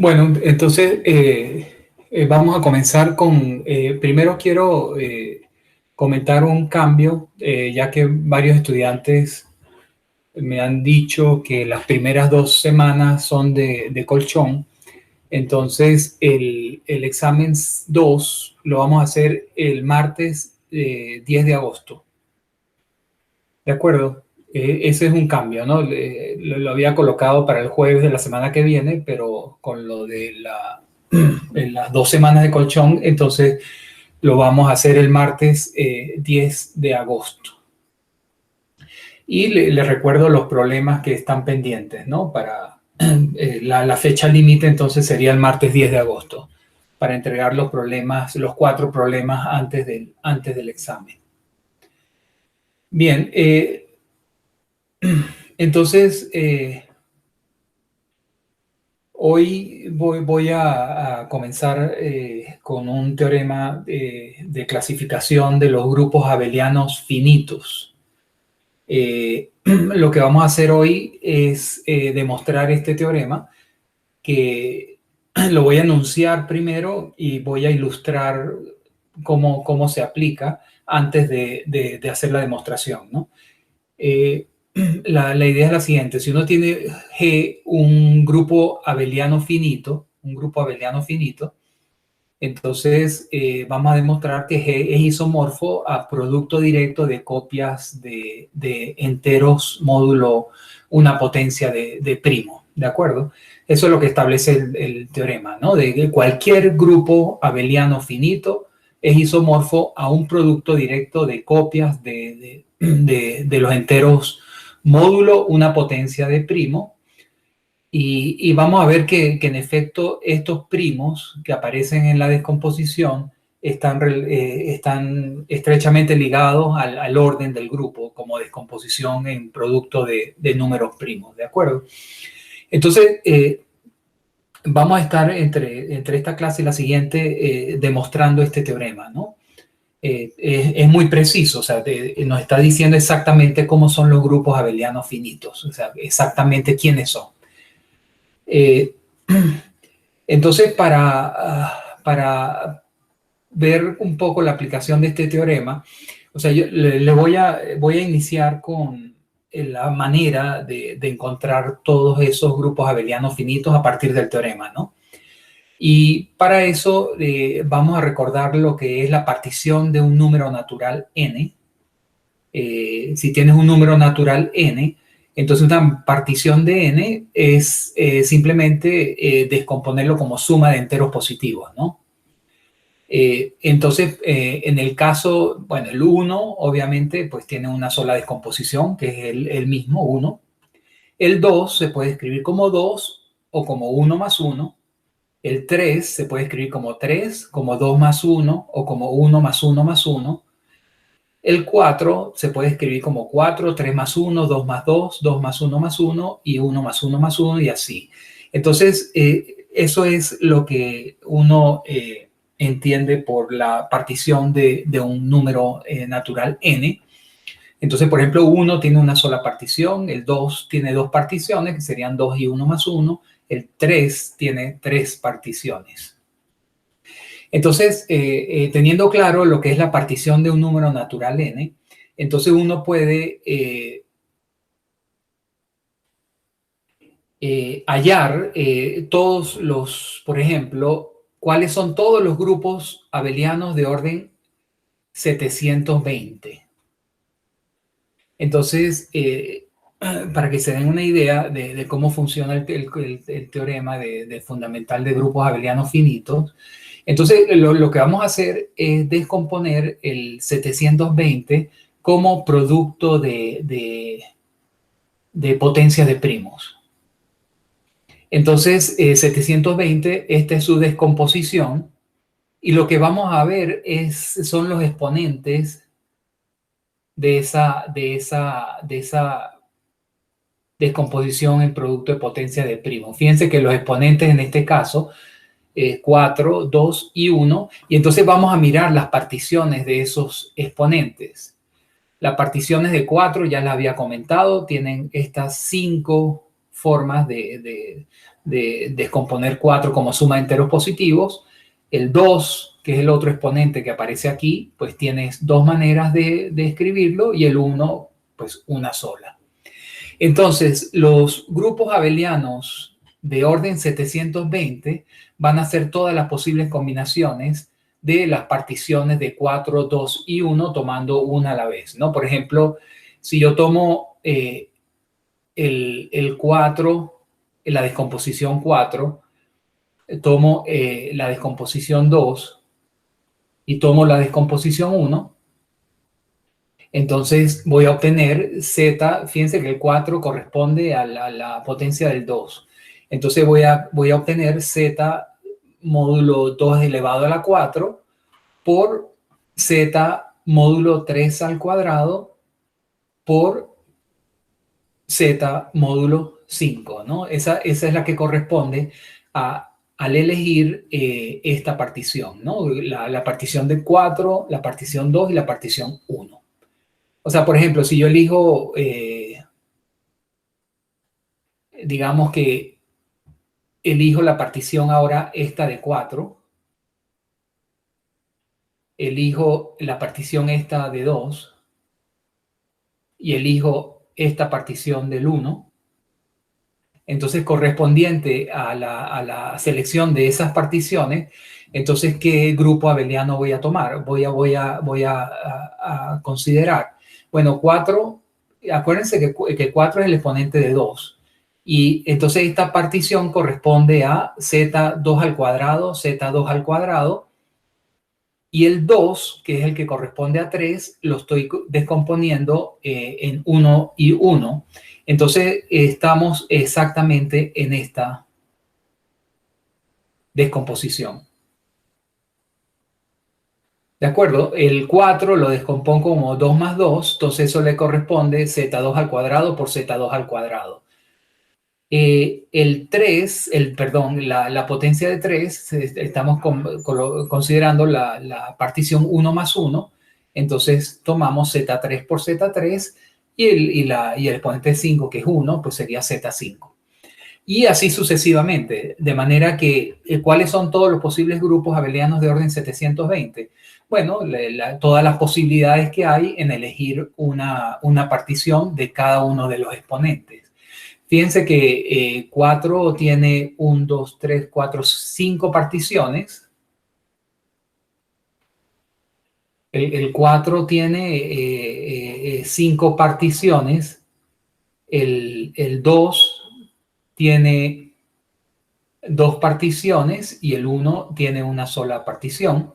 Bueno, entonces vamos a comenzar con, primero quiero comentar un cambio, ya que varios estudiantes me han dicho que las primeras 2 semanas son de colchón. Entonces el examen 2 lo vamos a hacer el martes 10 de agosto. ¿De acuerdo? Ese es un cambio, ¿no? Lo había colocado para el jueves de la semana que viene, pero con lo de en las 2 semanas de colchón, entonces lo vamos a hacer el martes 10 de agosto. Y le recuerdo los problemas que están pendientes, ¿no? Para la fecha límite, entonces sería el martes 10 de agosto, para entregar los problemas, los 4 problemas antes del examen. Bien, entonces hoy voy a comenzar con un teorema de clasificación de los grupos abelianos finitos. Lo que vamos a hacer hoy es demostrar este teorema, que lo voy a enunciar primero y voy a ilustrar cómo se aplica antes de hacer la demostración, ¿no? La idea es la siguiente: si uno tiene G, un grupo abeliano finito, entonces vamos a demostrar que G es isomorfo a producto directo de copias de enteros módulo una potencia de primo, ¿de acuerdo? Eso es lo que establece el teorema, ¿no? De que cualquier grupo abeliano finito es isomorfo a un producto directo de copias de los enteros módulo una potencia de primo. Y vamos a ver que en efecto estos primos que aparecen en la descomposición están estrechamente ligados al orden del grupo, como descomposición en producto de números primos, ¿de acuerdo? Entonces, vamos a estar entre esta clase y la siguiente demostrando este teorema, ¿no? Es muy preciso, o sea, nos está diciendo exactamente cómo son los grupos abelianos finitos, o sea, exactamente quiénes son. Entonces, para ver un poco la aplicación de este teorema, o sea, yo voy a iniciar con la manera de encontrar todos esos grupos abelianos finitos a partir del teorema, ¿no? Y para eso vamos a recordar lo que es la partición de un número natural n. Si tienes un número natural n, entonces una partición de n es simplemente descomponerlo como suma de enteros positivos, ¿no? Entonces, en el caso, bueno, el 1 obviamente pues tiene una sola descomposición, que es el mismo 1. El 2 se puede escribir como 2 o como 1 más 1. El 3 se puede escribir como 3, como 2 más 1 o como 1 más 1 más 1. El 4 se puede escribir como 4, 3 más 1, 2 más 2, 2 más 1 más 1 y 1 más 1 más 1 y así. Entonces, eso es lo que uno entiende por la partición de un número natural n. Entonces, por ejemplo, 1 tiene una sola partición, el 2 tiene 2 particiones, que serían 2 y 1 más 1, el 3 tiene 3 particiones. Entonces, teniendo claro lo que es la partición de un número natural n, entonces uno puede hallar todos los, por ejemplo, cuáles son todos los grupos abelianos de orden 720. Entonces, para que se den una idea de cómo funciona el teorema de fundamental de grupos abelianos finitos, entonces lo que vamos a hacer es descomponer el 720 como producto de potencias de primos. Entonces, 720, esta es su descomposición, y lo que vamos a ver son los exponentes de esa descomposición en producto de potencia de primo. Fíjense que los exponentes en este caso 4, 2 y 1, y entonces vamos a mirar las particiones de esos exponentes. Las particiones de 4 ya las había comentado, tienen estas 5 formas de descomponer 4 como suma de enteros positivos. El 2, que es el otro exponente que aparece aquí, pues tienes dos maneras de escribirlo, y el 1, pues una sola. Entonces, los grupos abelianos de orden 720 van a ser todas las posibles combinaciones de las particiones de 4, 2 y 1, tomando una a la vez, ¿no? Por ejemplo, si yo tomo el 4, la descomposición 4, tomo la descomposición 2 y tomo la descomposición 1, entonces voy a obtener z. Fíjense que el 4 corresponde a la potencia del 2. Entonces voy a obtener z módulo 2 elevado a la 4 por z módulo 3 al cuadrado por z módulo 5, ¿no? Esa es la que corresponde al elegir esta partición, ¿no? La partición de 4, la partición 2 y la partición 1. O sea, por ejemplo, si yo elijo, digamos que elijo la partición ahora esta de 4, elijo la partición esta de 2 y elijo esta partición del 1, entonces correspondiente a la selección de esas particiones, entonces ¿qué grupo abeliano voy a tomar? Voy a considerar. Bueno, 4, acuérdense que 4 es el exponente de 2. Y entonces esta partición corresponde a z2 al cuadrado, z2 al cuadrado. Y el 2, que es el que corresponde a 3, lo estoy descomponiendo en 1 y 1. Entonces estamos exactamente en esta descomposición. ¿De acuerdo? El 4 lo descompongo como 2 más 2, entonces eso le corresponde z2 al cuadrado por z2 al cuadrado. El 3, la potencia de 3, estamos considerando la partición 1 más 1, entonces tomamos z3 por z3 y el exponente 5, que es 1, pues sería z5. Y así sucesivamente, de manera que, ¿cuáles son todos los posibles grupos abelianos de orden 720? Bueno, todas las posibilidades que hay en elegir una partición de cada uno de los exponentes. Fíjense que 4 tiene 1, 2, 3, 4, 5 particiones. El 4 tiene 5 particiones. El 2 tiene 2 particiones y el 1 tiene una sola partición.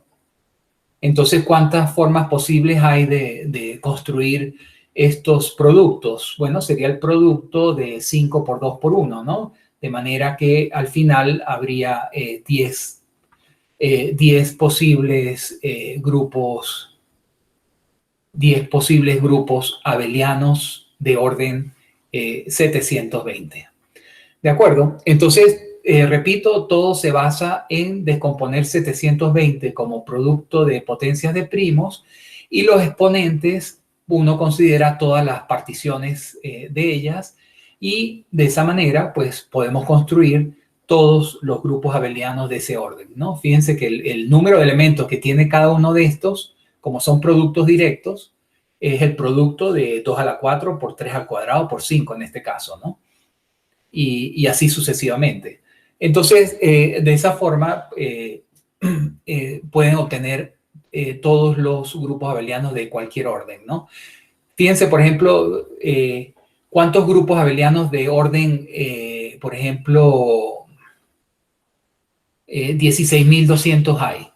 Entonces, ¿cuántas formas posibles hay de construir estos productos? Bueno, sería el producto de 5 por 2 por 1, ¿no? De manera que al final habría 10 posibles grupos, 10 posibles grupos abelianos de orden 720. ¿De acuerdo? Entonces, repito, todo se basa en descomponer 720 como producto de potencias de primos, y los exponentes uno considera todas las particiones de ellas, y de esa manera pues podemos construir todos los grupos abelianos de ese orden, ¿no? Fíjense que el número de elementos que tiene cada uno de estos, como son productos directos, es el producto de 2 a la 4 por 3 al cuadrado por 5 en este caso, ¿no? Y así sucesivamente. Entonces, de esa forma, pueden obtener todos los grupos abelianos de cualquier orden, ¿no? Fíjense, por ejemplo, cuántos grupos abelianos de orden, por ejemplo, 16.200 hay.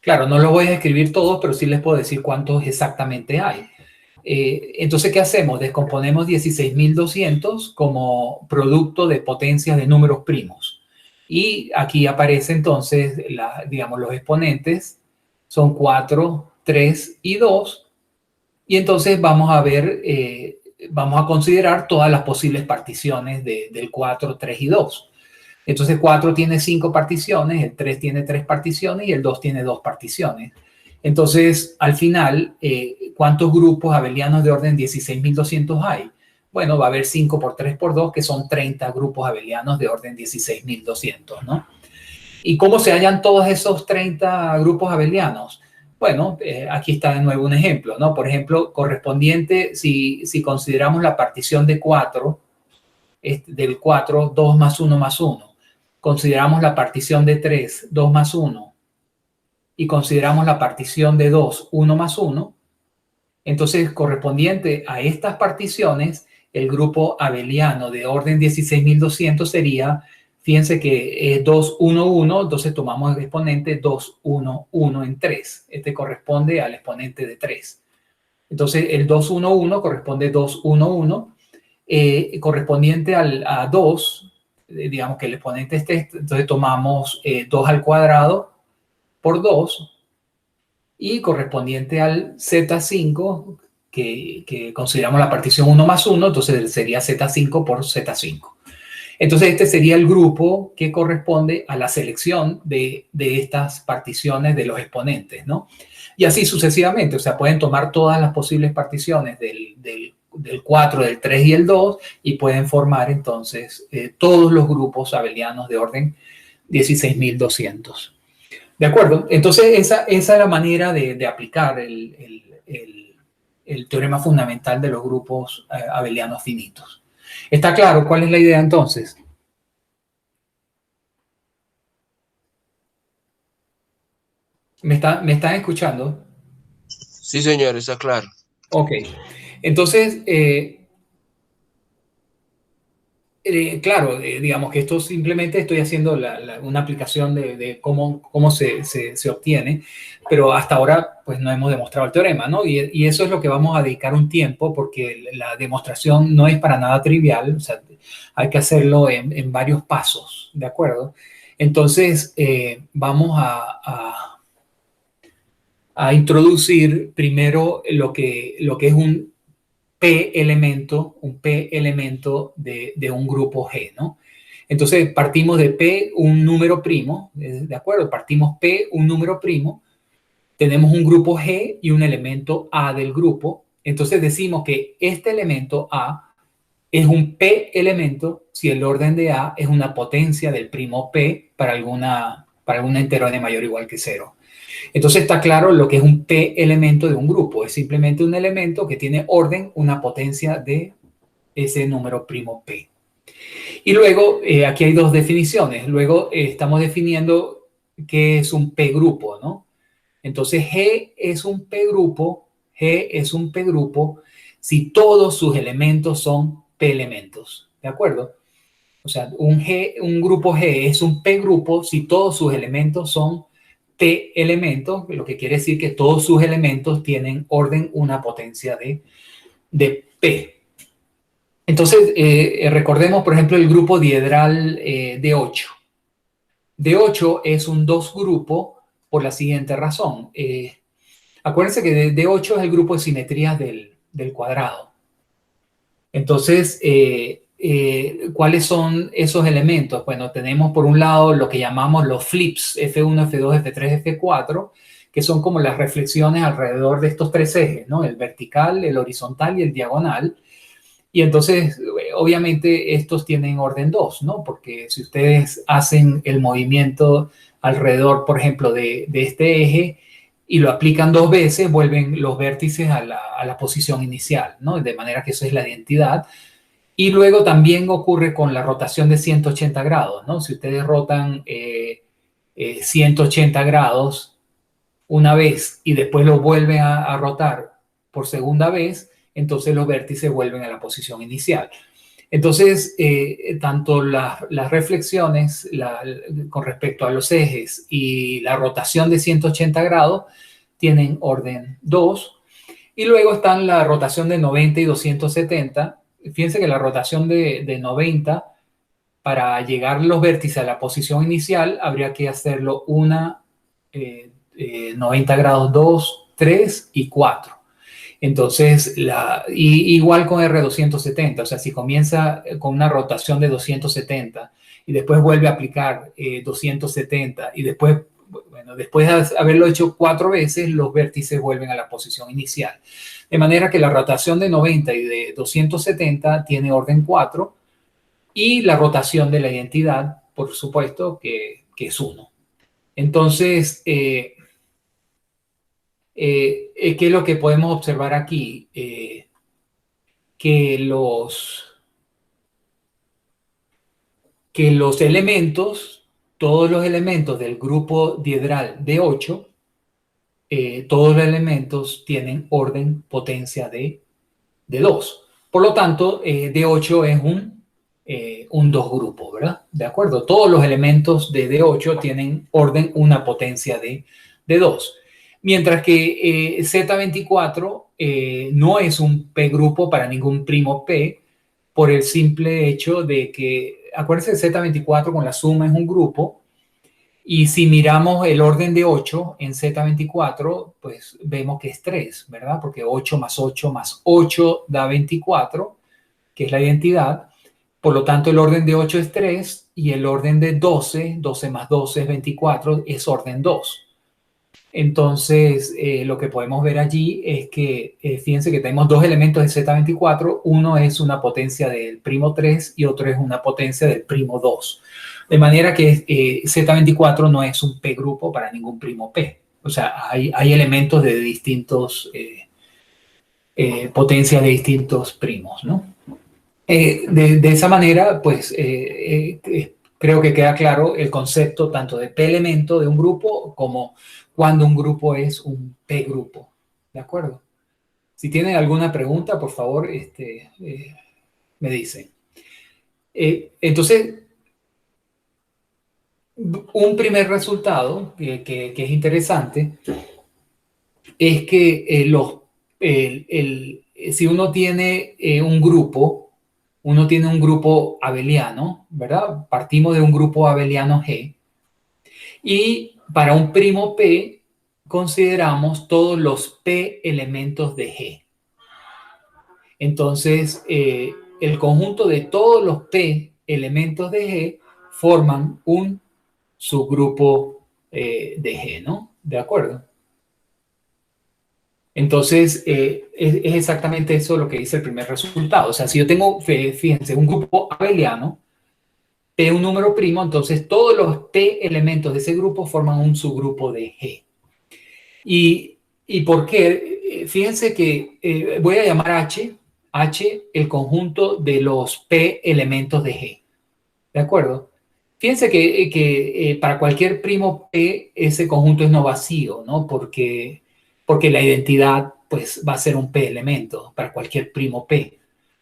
Claro, no los voy a escribir todos, pero sí les puedo decir cuántos exactamente hay. Entonces, ¿qué hacemos? Descomponemos 16.200 como producto de potencias de números primos. Y aquí aparece entonces, digamos, los exponentes son 4, 3 y 2. Y entonces vamos a ver, vamos a considerar todas las posibles particiones del 4, 3 y 2. Entonces 4 tiene 5 particiones, el 3 tiene 3 particiones y el 2 tiene 2 particiones. Entonces, al final, ¿cuántos grupos abelianos de orden 16.200 hay? Bueno, va a haber 5 por 3 por 2, que son 30 grupos abelianos de orden 16.200, ¿no? ¿Y cómo se hallan todos esos 30 grupos abelianos? Bueno, aquí está de nuevo un ejemplo, ¿no? Por ejemplo, correspondiente, si consideramos la partición de 4, del 4, 2 más 1 más 1. Consideramos la partición de 3, 2 más 1. Y consideramos la partición de 2, 1 más 1. Entonces, correspondiente a estas particiones, el grupo abeliano de orden 16.200 sería, fíjense que es 2, 1, 1, entonces tomamos el exponente 2, 1, 1 en 3. Este corresponde al exponente de 3. Entonces, el 2, 1, 1 corresponde 2, 1, 1. Correspondiente a 2, digamos que el exponente es este, entonces tomamos 2 al cuadrado por 2, y correspondiente al Z5, que consideramos la partición 1 más 1, entonces sería Z5 por Z5. Entonces este sería el grupo que corresponde a la selección de estas particiones de los exponentes, ¿no? Y así sucesivamente, o sea, pueden tomar todas las posibles particiones del 4, del 3 y el 2 y pueden formar entonces todos los grupos abelianos de orden 16.200. ¿De acuerdo? Entonces, esa es la manera de aplicar el teorema fundamental de los grupos abelianos finitos. ¿Está claro cuál es la idea entonces? ¿Me están escuchando? Sí, señor, está claro. Ok. Entonces, claro, digamos que esto simplemente estoy haciendo una aplicación de cómo se obtiene, pero hasta ahora pues no hemos demostrado el teorema, ¿no? Y eso es lo que vamos a dedicar un tiempo porque la demostración no es para nada trivial, o sea, hay que hacerlo en varios pasos, ¿de acuerdo? Entonces, vamos a introducir primero lo que es un P elemento de un grupo G, ¿no? Entonces partimos de P, un número primo, ¿de acuerdo? Partimos P, un número primo, tenemos un grupo G y un elemento A del grupo. Entonces decimos que este elemento A es un P elemento si el orden de A es una potencia del primo P para algún entero n mayor o igual que 0. Entonces está claro lo que es un P elemento de un grupo. Es simplemente un elemento que tiene orden, una potencia de ese número primo P. Y luego, aquí hay dos definiciones. Luego estamos definiendo qué es un P grupo, ¿no? Entonces G es un P grupo, G es un P grupo si todos sus elementos son P elementos, ¿de acuerdo? O sea, un grupo G es un P grupo si todos sus elementos son P elementos, lo que quiere decir que todos sus elementos tienen orden, una potencia de P. Entonces, recordemos, por ejemplo, el grupo diedral de 8. De 8 es un 2 grupo por la siguiente razón. Acuérdense que de 8 es el grupo de simetrías del cuadrado. Entonces, ¿cuáles son esos elementos? Bueno, tenemos por un lado lo que llamamos los flips, F1, F2, F3, F4, que son como las reflexiones alrededor de estos tres ejes, ¿no? El vertical, el horizontal y el diagonal. Y entonces, obviamente, estos tienen orden 2, ¿no? Porque si ustedes hacen el movimiento alrededor, por ejemplo, de este eje y lo aplican dos veces, vuelven los vértices a la posición inicial, ¿no? De manera que eso es la identidad. Y luego también ocurre con la rotación de 180 grados, ¿no? Si ustedes rotan 180 grados una vez y después lo vuelven a rotar por segunda vez, entonces los vértices vuelven a la posición inicial. Entonces, tanto las reflexiones con respecto a los ejes y la rotación de 180 grados tienen orden 2. Y luego están la rotación de 90 y 270. Fíjense que la rotación de 90, para llegar los vértices a la posición inicial, habría que hacerlo 90 grados 2, 3 y 4. Entonces, igual con R270, o sea, si comienza con una rotación de 270 y después vuelve a aplicar 270 y después, bueno, después de haberlo hecho 4 veces, los vértices vuelven a la posición inicial. De manera que la rotación de 90 y de 270 tiene orden 4 y la rotación de la identidad, por supuesto, que es 1. Entonces, ¿qué es lo que podemos observar aquí? Que los elementos, todos los elementos del grupo diedral de 8, todos los elementos tienen orden potencia de 2. Por lo tanto, D8 es un 2 grupo, ¿verdad? ¿De acuerdo? Todos los elementos de D8 tienen orden una potencia de 2. Mientras que Z24 no es un P grupo para ningún primo P, por el simple hecho de que, acuérdense, Z24 con la suma es un grupo, y si miramos el orden de 8 en Z24, pues vemos que es 3, ¿verdad? Porque 8 más 8 más 8 da 24, que es la identidad. Por lo tanto, el orden de 8 es 3 y el orden de 12, 12 más 12 es 24, es orden 2. Entonces, lo que podemos ver allí es que, fíjense que tenemos dos elementos de Z24. Uno es una potencia del primo 3 y otro es una potencia del primo 2. De manera que Z24 no es un P grupo para ningún primo P. O sea, hay elementos de distintos potencias de distintos primos, ¿no? De esa manera, pues, creo que queda claro el concepto tanto de P elemento de un grupo como cuando un grupo es un P grupo. ¿De acuerdo? Si tienen alguna pregunta, por favor, me dicen. Entonces, un primer resultado que es interesante es que si uno tiene un grupo, uno tiene un grupo abeliano, ¿verdad? Partimos de un grupo abeliano G. Y para un primo P, consideramos todos los P elementos de G. Entonces, el conjunto de todos los P elementos de G forman un subgrupo de G, ¿no? ¿De acuerdo? Entonces, es exactamente eso lo que dice el primer resultado. O sea, si yo tengo, fíjense, un grupo abeliano, P un número primo, entonces todos los P elementos de ese grupo forman un subgrupo de G. ¿Y por qué? Fíjense que voy a llamar H el conjunto de los P elementos de G. ¿De acuerdo? Fíjense que para cualquier primo P ese conjunto es no vacío, ¿no? Porque la identidad pues va a ser un P elemento para cualquier primo P.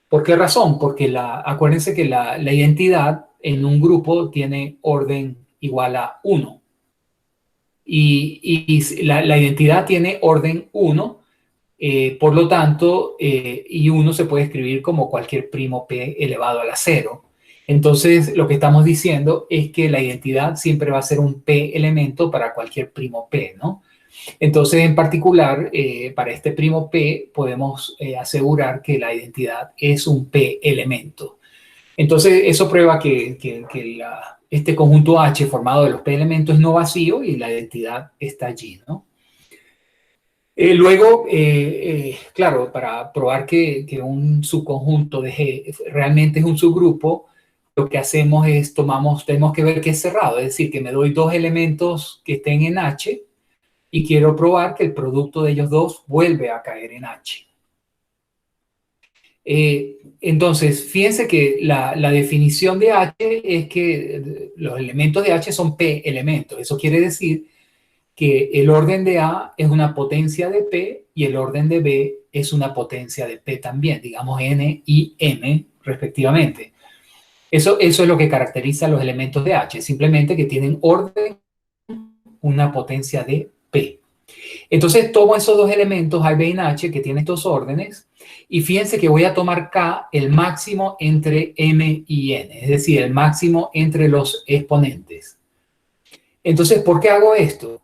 ¿Por qué razón? Porque acuérdense que la identidad en un grupo tiene orden igual a 1. Y la identidad tiene orden 1, por lo tanto, y 1 se puede escribir como cualquier primo P elevado a la 0. Entonces, lo que estamos diciendo es que la identidad siempre va a ser un P elemento para cualquier primo P, ¿no? Entonces, en particular, para este primo P, podemos asegurar que la identidad es un P elemento. Entonces, eso prueba que este conjunto H formado de los P elementos es no vacío y la identidad está allí, ¿no? Luego, claro, para probar que un subconjunto de G realmente es un subgrupo, lo que hacemos es tenemos que ver que es cerrado, es decir, que me doy dos elementos que estén en H y quiero probar que el producto de ellos dos vuelve a caer en H. Entonces, fíjense que la definición de H es que los elementos de H son P elementos. Eso quiere decir que el orden de A es una potencia de P y el orden de B es una potencia de P también, digamos N y M respectivamente. Eso es lo que caracteriza a los elementos de H, simplemente que tienen orden una potencia de P. Entonces tomo esos dos elementos, A, B y H, que tienen estos órdenes, y fíjense que voy a tomar K el máximo entre M y N, es decir, el máximo entre los exponentes. Entonces, ¿por qué hago esto?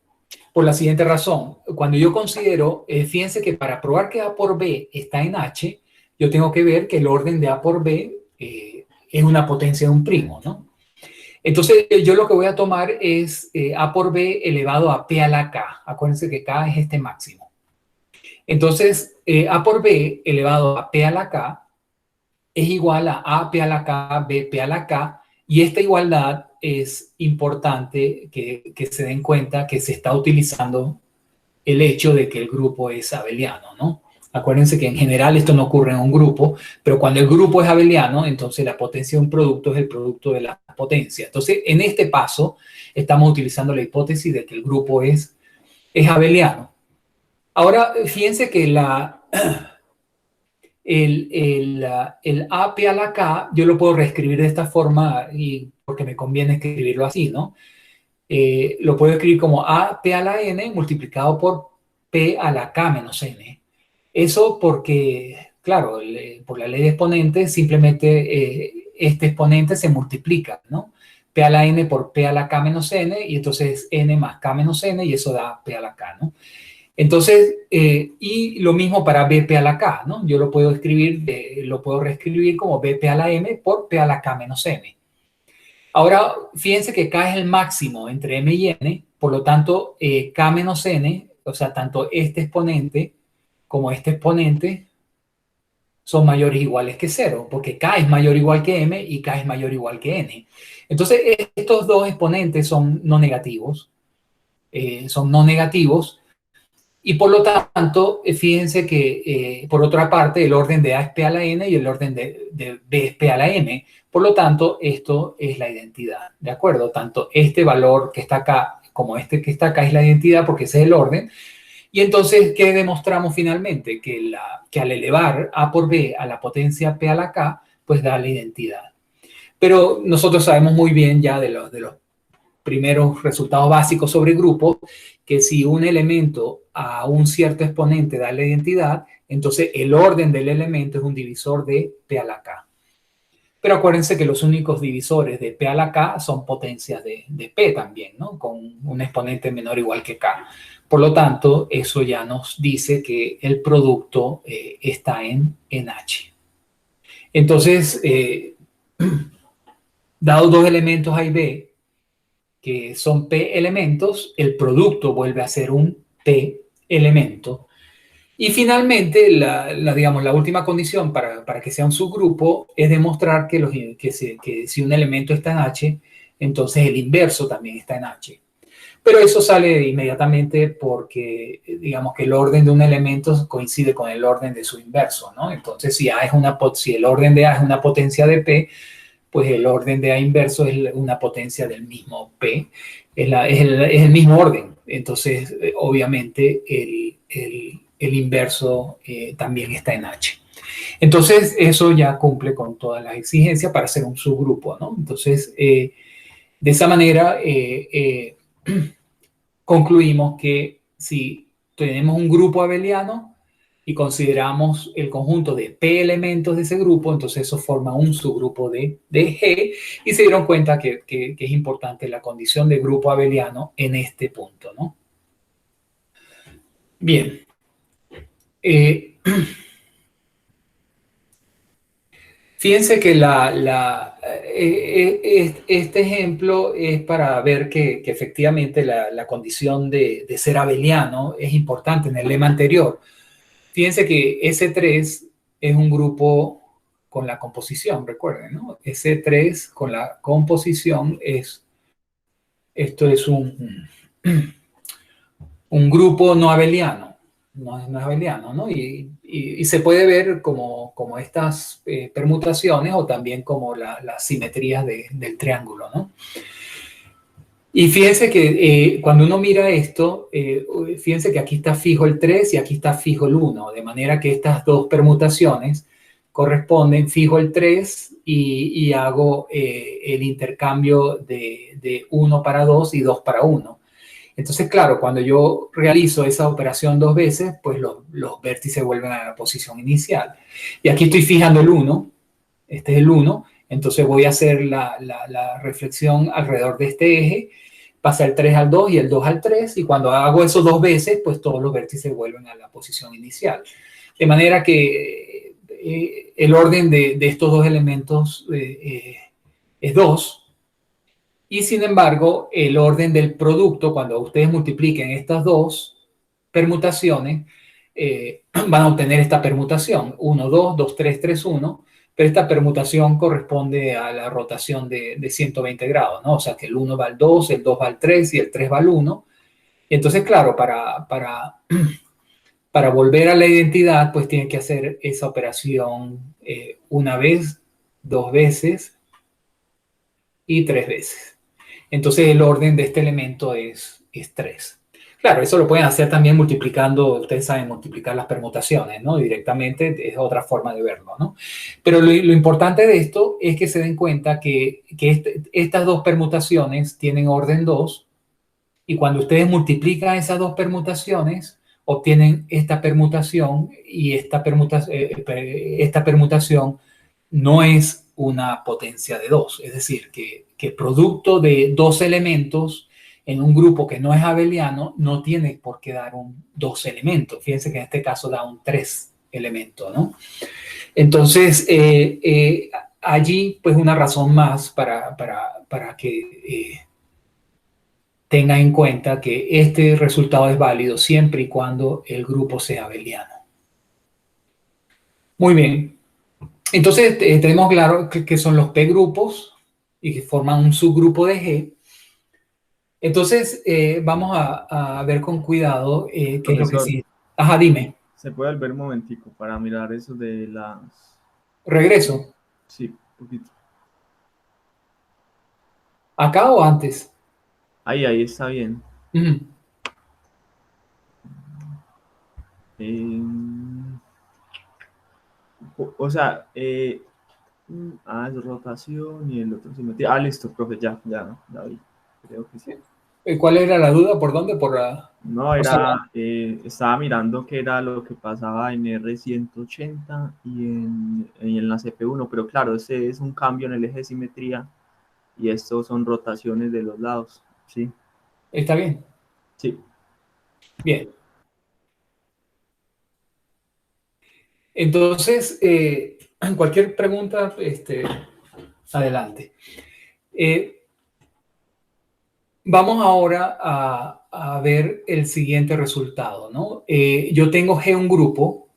Por la siguiente razón. Cuando yo considero, fíjense que para probar que A por B está en H, yo tengo que ver que el orden de A por B es una potencia de un primo, ¿no? Entonces, yo lo que voy a tomar es A por B elevado a P a la K. Acuérdense que K es este máximo. Entonces, A por B elevado a P a la K es igual a P a la K, BP a la K, y esta igualdad es importante que se den cuenta que se está utilizando el hecho de que el grupo es abeliano, ¿no? Acuérdense que en general esto no ocurre en un grupo, pero cuando el grupo es abeliano, entonces la potencia de un producto es el producto de la potencia. Entonces, en este paso, estamos utilizando la hipótesis de que el grupo es abeliano. Ahora, fíjense que el AP a la K, yo lo puedo reescribir de esta forma y porque me conviene escribirlo así, ¿no? Lo puedo escribir como AP a la N multiplicado por P a la K menos N. Eso porque, claro, por la ley de exponentes, simplemente este exponente se multiplica, ¿no? P a la N por P a la K menos N, y entonces N más K menos N, y eso da P a la K, ¿no? Entonces, y lo mismo para BP a la K, ¿no? Yo lo puedo escribir, lo puedo reescribir como BP a la M por P a la K menos N. Ahora, fíjense que K es el máximo entre M y N, por lo tanto, K menos N, o sea, tanto este exponente como este exponente son mayores o iguales que cero, porque K es mayor o igual que M y K es mayor o igual que N. Entonces, estos dos exponentes son no negativos, y por lo tanto, fíjense que por otra parte el orden de A es P a la N y el orden de B es P a la M. Por lo tanto, esto es la identidad, ¿de acuerdo? Tanto este valor que está acá como este que está acá es la identidad porque ese es el orden. Y entonces, ¿qué demostramos finalmente? Que al elevar A por B a la potencia P a la K, pues da la identidad. Pero nosotros sabemos muy bien ya de los primeros resultados básicos sobre grupos, que si un elemento a un cierto exponente da la identidad, entonces el orden del elemento es un divisor de P a la K. Pero acuérdense que los únicos divisores de P a la K son potencias de P también, ¿no? Con un exponente menor o igual que K. Por lo tanto, eso ya nos dice que el producto está en H. Entonces, dados dos elementos A y B, que son P elementos, el producto vuelve a ser un P elemento. Y finalmente, digamos, la última condición para que sea un subgrupo es demostrar que si un elemento está en H, entonces el inverso también está en H. Pero eso sale inmediatamente porque, digamos, que el orden de un elemento coincide con el orden de su inverso, ¿no? Entonces, si el orden de A es una potencia de P, pues el orden de A inverso es una potencia del mismo P, es el mismo orden. Entonces, obviamente, el inverso también está en H. Entonces, eso ya cumple con todas las exigencias para ser un subgrupo, ¿no? Entonces, de esa manera, concluimos que si tenemos un grupo abeliano y consideramos el conjunto de P elementos de ese grupo, entonces eso forma un subgrupo de G, y se dieron cuenta que es importante la condición de grupo abeliano en este punto, ¿no? Bien. Fíjense que este ejemplo es para ver que efectivamente la condición de ser abeliano es importante en el lema anterior. Fíjense que S3 es un grupo con la composición, recuerden, ¿no? S3 con la composición esto es un grupo no abeliano, no es abeliano, ¿no? Y se puede ver como estas permutaciones o también como las simetrías del triángulo, ¿no? Y fíjense que cuando uno mira esto, fíjense que aquí está fijo el 3 y aquí está fijo el 1, de manera que estas dos permutaciones corresponden, fijo el 3 y hago el intercambio de 1 para 2 y 2 para 1. Entonces, claro, cuando yo realizo esa operación dos veces, pues los vértices vuelven a la posición inicial. Y aquí estoy fijando el 1, este es el 1, entonces voy a hacer la reflexión alrededor de este eje, pasa el 3 al 2 y el 2 al 3, y cuando hago eso dos veces, pues todos los vértices vuelven a la posición inicial. De manera que el orden de estos dos elementos es 2, y sin embargo, el orden del producto, cuando ustedes multipliquen estas dos permutaciones, van a obtener esta permutación, 1, 2, 2, 3, 3, 1, pero esta permutación corresponde a la rotación de 120 grados, ¿no? O sea que el 1 va al 2, el 2 va al 3 y el 3 va al 1. Y entonces, claro, para volver a la identidad, pues tiene que hacer esa operación una vez, dos veces y tres veces. Entonces el orden de este elemento es 3. Claro, eso lo pueden hacer también multiplicando, ustedes saben, multiplicar las permutaciones, ¿no? Directamente es otra forma de verlo, ¿no? Pero lo importante de esto es que se den cuenta que estas dos permutaciones tienen orden 2 y cuando ustedes multiplican esas dos permutaciones, obtienen esta permutación y esta permutación no es una potencia de 2, es decir, que producto de dos elementos en un grupo que no es abeliano no tiene por qué dar dos elementos. Fíjense que en este caso da un 3 elementos, ¿no? Entonces, allí pues una razón más para que tenga en cuenta que este resultado es válido siempre y cuando el grupo sea abeliano. Muy bien. Entonces, tenemos claro que son los P grupos y que forman un subgrupo de G. Entonces, vamos a ver con cuidado qué es lo que sí. Ajá, dime. ¿Se puede volver un momentico para mirar eso de las... ¿Regreso? Sí, un poquito. ¿Acá o antes? Ahí está bien. O sea, es rotación y el otro simetría. Listo, profe, ya vi. Creo que sí. ¿Cuál era la duda? ¿Por dónde? No, estaba mirando qué era lo que pasaba en R180 y en la CP1, pero claro, ese es un cambio en el eje de simetría y estos son rotaciones de los lados, ¿sí? ¿Está bien? Sí. Bien. Entonces, cualquier pregunta, adelante. Vamos ahora a ver el siguiente resultado, ¿no? Yo tengo G un grupo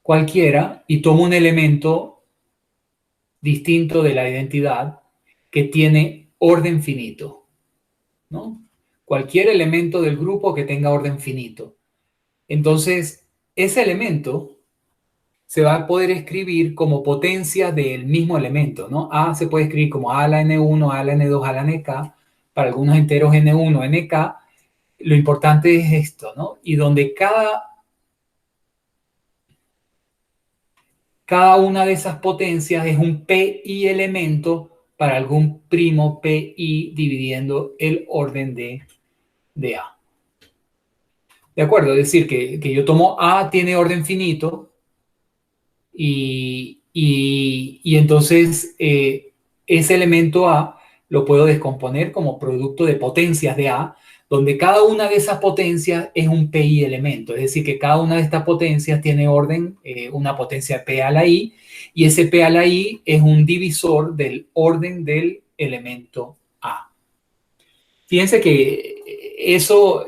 cualquiera y tomo un elemento distinto de la identidad que tiene orden finito, ¿no? Cualquier elemento del grupo que tenga orden finito. Entonces, ese elemento se va a poder escribir como potencia del mismo elemento, ¿no? A se puede escribir como A a la N1, A a la N2, A a la NK, para algunos enteros N1, NK. Lo importante es esto, ¿no? Y donde cada una de esas potencias es un PI elemento para algún primo PI dividiendo el orden de A. ¿De acuerdo? Es decir, que yo tomo A tiene orden finito y entonces ese elemento A lo puedo descomponer como producto de potencias de A, donde cada una de esas potencias es un PI elemento, es decir, que cada una de estas potencias tiene orden, una potencia P a la I, y ese P a la I es un divisor del orden del elemento A. Fíjense que eso,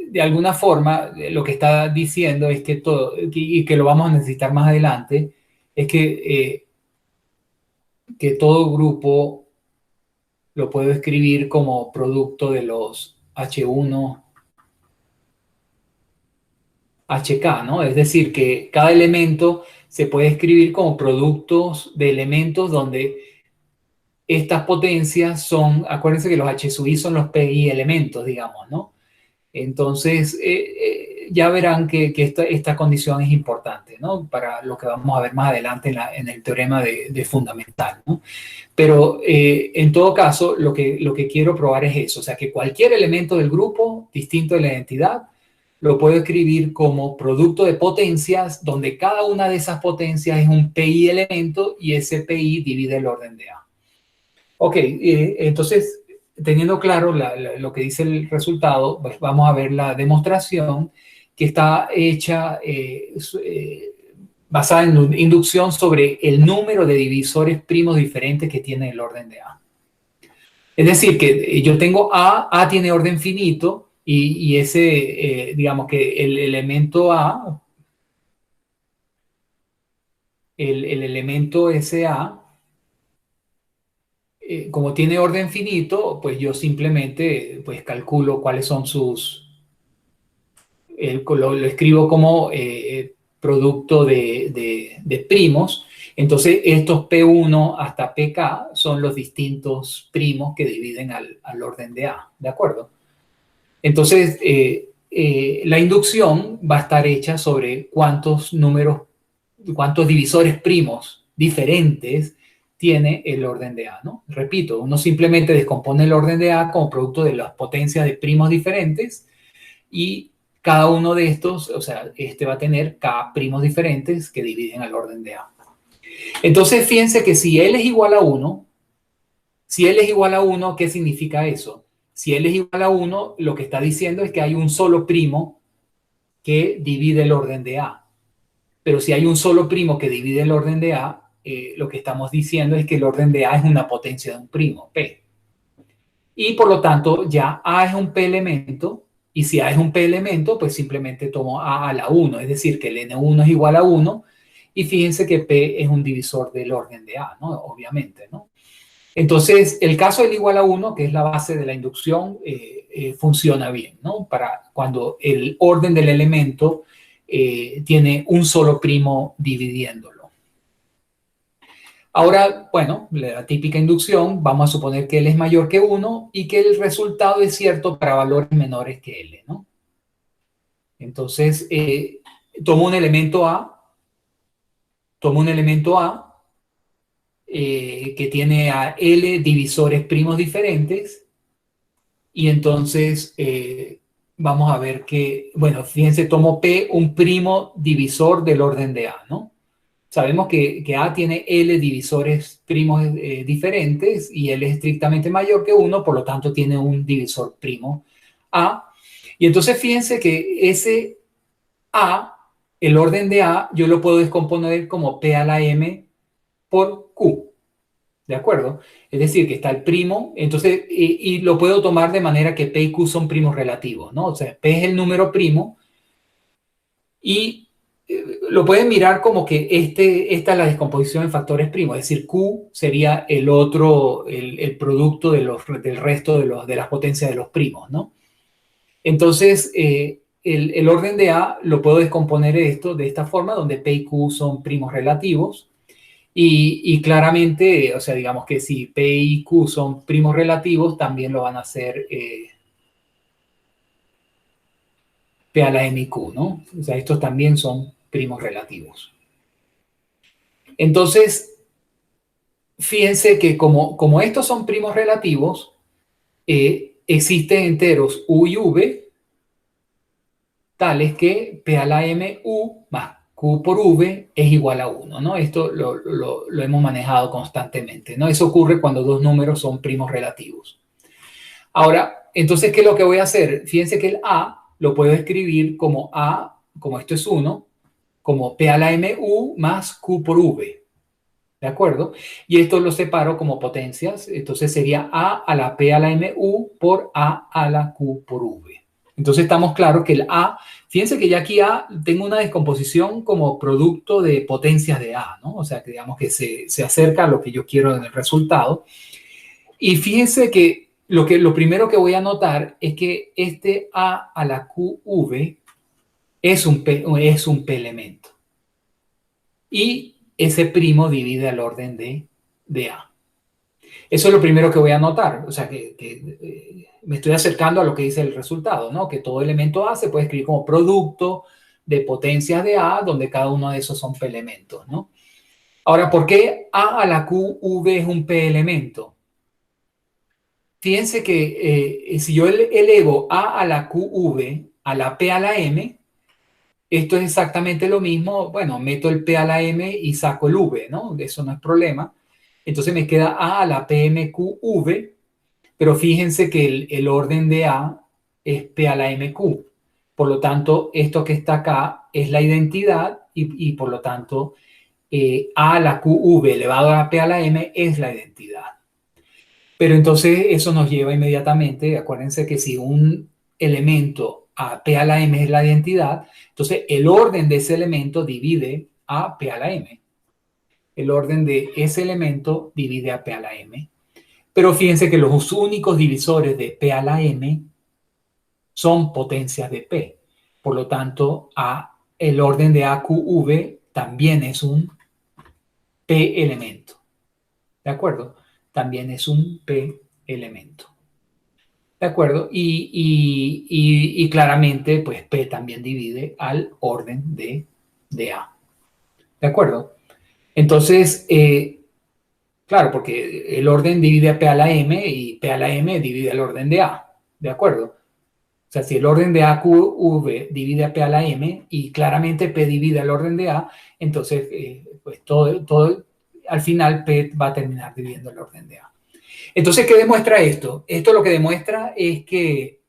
de alguna forma, lo que está diciendo es que todo, y que lo vamos a necesitar más adelante, es que todo grupo lo puedo escribir como producto de los H1, HK, ¿no? Es decir, que cada elemento se puede escribir como productos de elementos donde estas potencias son, acuérdense que los H sub I son los PI elementos, digamos, ¿no? Entonces, ya verán que esta condición es importante, ¿no? Para lo que vamos a ver más adelante en el teorema de fundamental, ¿no? Pero en todo caso, lo que quiero probar es eso, o sea, que cualquier elemento del grupo, distinto de la identidad, lo puedo escribir como producto de potencias, donde cada una de esas potencias es un PI elemento y ese PI divide el orden de A. Ok, entonces, teniendo claro lo que dice el resultado, pues vamos a ver la demostración que está hecha basada en inducción sobre el número de divisores primos diferentes que tiene el orden de A. Es decir, que yo tengo A tiene orden finito Y ese, digamos que el elemento A, el elemento SA, como tiene orden finito, pues yo simplemente pues calculo cuáles son lo escribo como producto de primos. Entonces estos P1 hasta PK son los distintos primos que dividen al orden de A, ¿de acuerdo? Entonces la inducción va a estar hecha sobre cuántos divisores primos diferentes tiene el orden de A, ¿no? Repito, uno simplemente descompone el orden de A como producto de las potencias de primos diferentes y cada uno de estos, o sea, este va a tener K primos diferentes que dividen al orden de A. Entonces, fíjense que si L es igual a 1, ¿qué significa eso? Si L es igual a 1, lo que está diciendo es que hay un solo primo que divide el orden de A. Pero si hay un solo primo que divide el orden de A, lo que estamos diciendo es que el orden de A es una potencia de un primo, P. Y por lo tanto, ya A es un P elemento, y si A es un P elemento, pues simplemente tomo A a la 1, es decir, que el N1 es igual a 1, y fíjense que P es un divisor del orden de A, ¿no? Obviamente, ¿no? Entonces, el caso del igual a 1, que es la base de la inducción, funciona bien, ¿no? Para cuando el orden del elemento tiene un solo primo dividiéndolo. Ahora, bueno, la típica inducción, vamos a suponer que L es mayor que 1 y que el resultado es cierto para valores menores que L, ¿no? Entonces, tomo un elemento A, que tiene a L divisores primos diferentes, y entonces vamos a ver que, bueno, fíjense, tomo P un primo divisor del orden de A, ¿no? Sabemos que A tiene L divisores primos diferentes y L es estrictamente mayor que 1, por lo tanto tiene un divisor primo A. Y entonces fíjense que ese A, el orden de A, yo lo puedo descomponer como P a la M por Q, ¿de acuerdo? Es decir, que está el primo, entonces, y lo puedo tomar de manera que P y Q son primos relativos, ¿no? O sea, P es el número primo y lo pueden mirar como que esta es la descomposición en factores primos, es decir, Q sería el producto del resto de las potencias de los primos, ¿no? Entonces, el orden de A lo puedo descomponer de esta forma, donde P y Q son primos relativos, y claramente, o sea, digamos que si P y Q son primos relativos, también lo van a hacer P a la M y Q, ¿no? O sea, estos también son primos relativos. Entonces, fíjense que como estos son primos relativos, existen enteros U y V tales que P a la M U más Q por V es igual a 1, ¿no? Esto lo hemos manejado constantemente, ¿no? Eso ocurre cuando dos números son primos relativos. Ahora, entonces, ¿qué es lo que voy a hacer? Fíjense que el A lo puedo escribir como A, como esto es 1, como P a la M U más Q por V. ¿De acuerdo? Y esto lo separo como potencias. Entonces sería A a la P a la MU por A a la Q por V. Entonces estamos claros que el A, fíjense que ya aquí A tengo una descomposición como producto de potencias de A, ¿no? O sea, que digamos que se acerca a lo que yo quiero en el resultado. Y fíjense que lo primero que voy a notar es que este A a la QV es un P elemento. Y ese primo divide al orden de A. Eso es lo primero que voy a notar. O sea, que me estoy acercando a lo que dice el resultado, ¿no? Que todo elemento A se puede escribir como producto de potencias de A, donde cada uno de esos son P elementos, ¿no? Ahora, ¿por qué A a la QV es un P elemento? Fíjense que si yo elevo A a la QV a la P a la M, esto es exactamente lo mismo. Bueno, meto el P a la M y saco el V, ¿no? Eso no es problema. Entonces me queda A a la PMQV, pero fíjense que el orden de A es P a la MQ. Por lo tanto, esto que está acá es la identidad y por lo tanto A a la QV elevado a la P a la M es la identidad. Pero entonces eso nos lleva inmediatamente, acuérdense que si elemento a P a la M es la identidad, entonces el orden de ese elemento divide a P a la M. El orden de ese elemento divide a P a la M. Pero fíjense que los únicos divisores de P a la M son potencias de P. Por lo tanto, el orden de AQV también es un P elemento. ¿De acuerdo? También es un P elemento. ¿De acuerdo? Y claramente, pues P también divide al orden de A. ¿De acuerdo? Entonces, claro, porque el orden divide a P a la M y P a la M divide al orden de A. ¿De acuerdo? O sea, si el orden de AQV divide a P a la M y claramente P divide al orden de A, entonces, pues todo, al final P va a terminar dividiendo el orden de A. Entonces, ¿qué demuestra esto? Esto lo que demuestra es que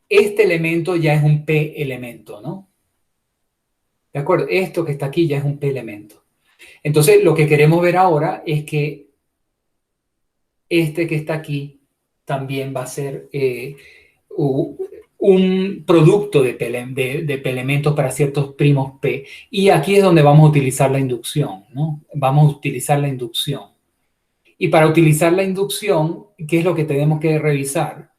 este elemento ya es un P elemento, ¿no? ¿De acuerdo? Esto que está aquí ya es un P elemento. Entonces, lo que queremos ver ahora es que este que está aquí también va a ser un producto de P elementos para ciertos primos P. Y aquí es donde vamos a utilizar la inducción, ¿no? Vamos a utilizar la inducción. Y para utilizar la inducción, ¿qué es lo que tenemos que revisar?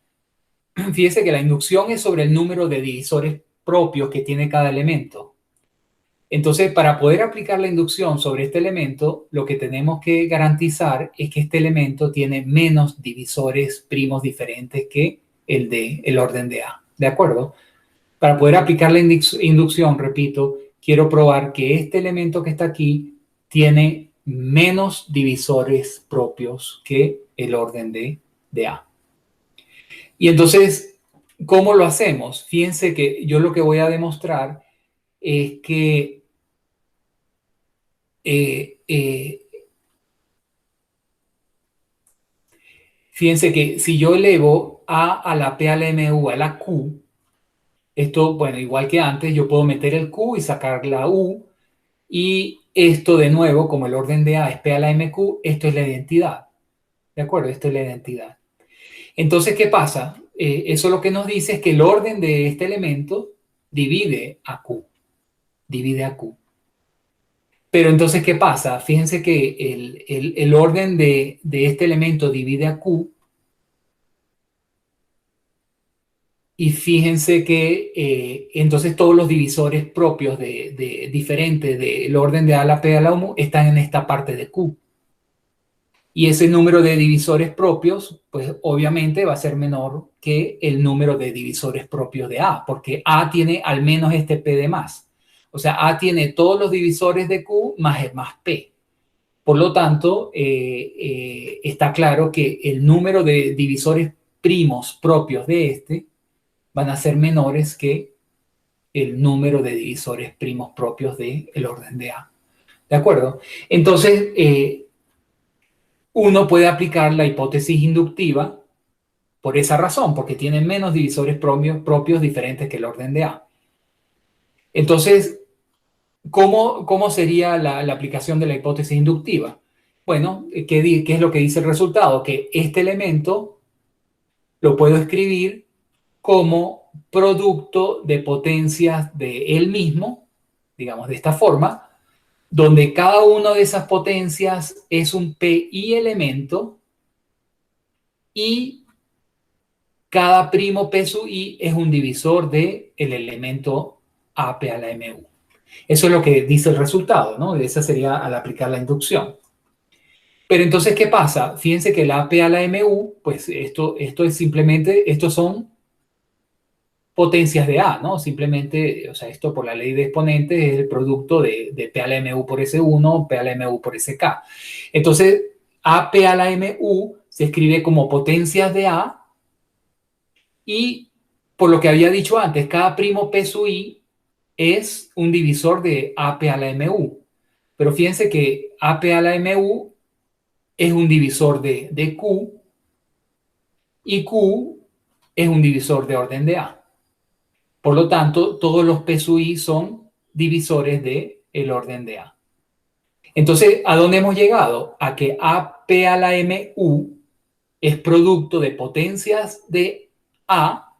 Fíjese que la inducción es sobre el número de divisores propios que tiene cada elemento. Entonces, para poder aplicar la inducción sobre este elemento, lo que tenemos que garantizar es que este elemento tiene menos divisores primos diferentes que el orden de A. ¿De acuerdo? Para poder aplicar la inducción, repito, quiero probar que este elemento que está aquí tiene menos divisores propios que el orden de A. Y entonces, ¿cómo lo hacemos? Fíjense que yo lo que voy a demostrar es que fíjense que si yo elevo A la P a la MU a la Q, esto, bueno, igual que antes, yo puedo meter el Q y sacar la U, y esto de nuevo, como el orden de A es P a la MQ, esto es la identidad. ¿De acuerdo? Esto es la identidad. Entonces, ¿qué pasa? Eso lo que nos dice es que el orden de este elemento divide a Q. Divide a Q. Pero entonces, ¿qué pasa? Fíjense que el orden de este elemento divide a Q. Y fíjense que entonces todos los divisores propios diferentes del orden de A a la P a la U están en esta parte de Q. Y ese número de divisores propios, pues obviamente va a ser menor que el número de divisores propios de A, porque A tiene al menos este P de más. O sea, A tiene todos los divisores de Q más P. Por lo tanto, está claro que el número de divisores primos propios de este van a ser menores que el número de divisores primos propios del orden de A. ¿De acuerdo? Entonces, uno puede aplicar la hipótesis inductiva por esa razón, porque tiene menos divisores propios diferentes que el orden de A. Entonces, ¿cómo sería la aplicación de la hipótesis inductiva? Bueno, ¿qué es lo que dice el resultado? Que este elemento lo puedo escribir como producto de potencias de él mismo, digamos de esta forma, donde cada una de esas potencias es un PI elemento y cada primo P sub I es un divisor del elemento AP a la MU. Eso es lo que dice el resultado, ¿no? Esa sería al aplicar la inducción. Pero entonces, ¿qué pasa? Fíjense que el AP a la MU, pues esto es simplemente, estos son potencias de A, ¿no? Simplemente, o sea, esto por la ley de exponentes es el producto de P a la MU por S1, P a la MU por SK. Entonces, AP a la MU se escribe como potencias de A y, por lo que había dicho antes, cada primo P sub I es un divisor de AP a la MU. Pero fíjense que AP a la MU es un divisor de Q y Q es un divisor de orden de A. Por lo tanto, todos los P sub I son divisores del orden de A. Entonces, ¿a dónde hemos llegado? A que AP a la MU es producto de potencias de A,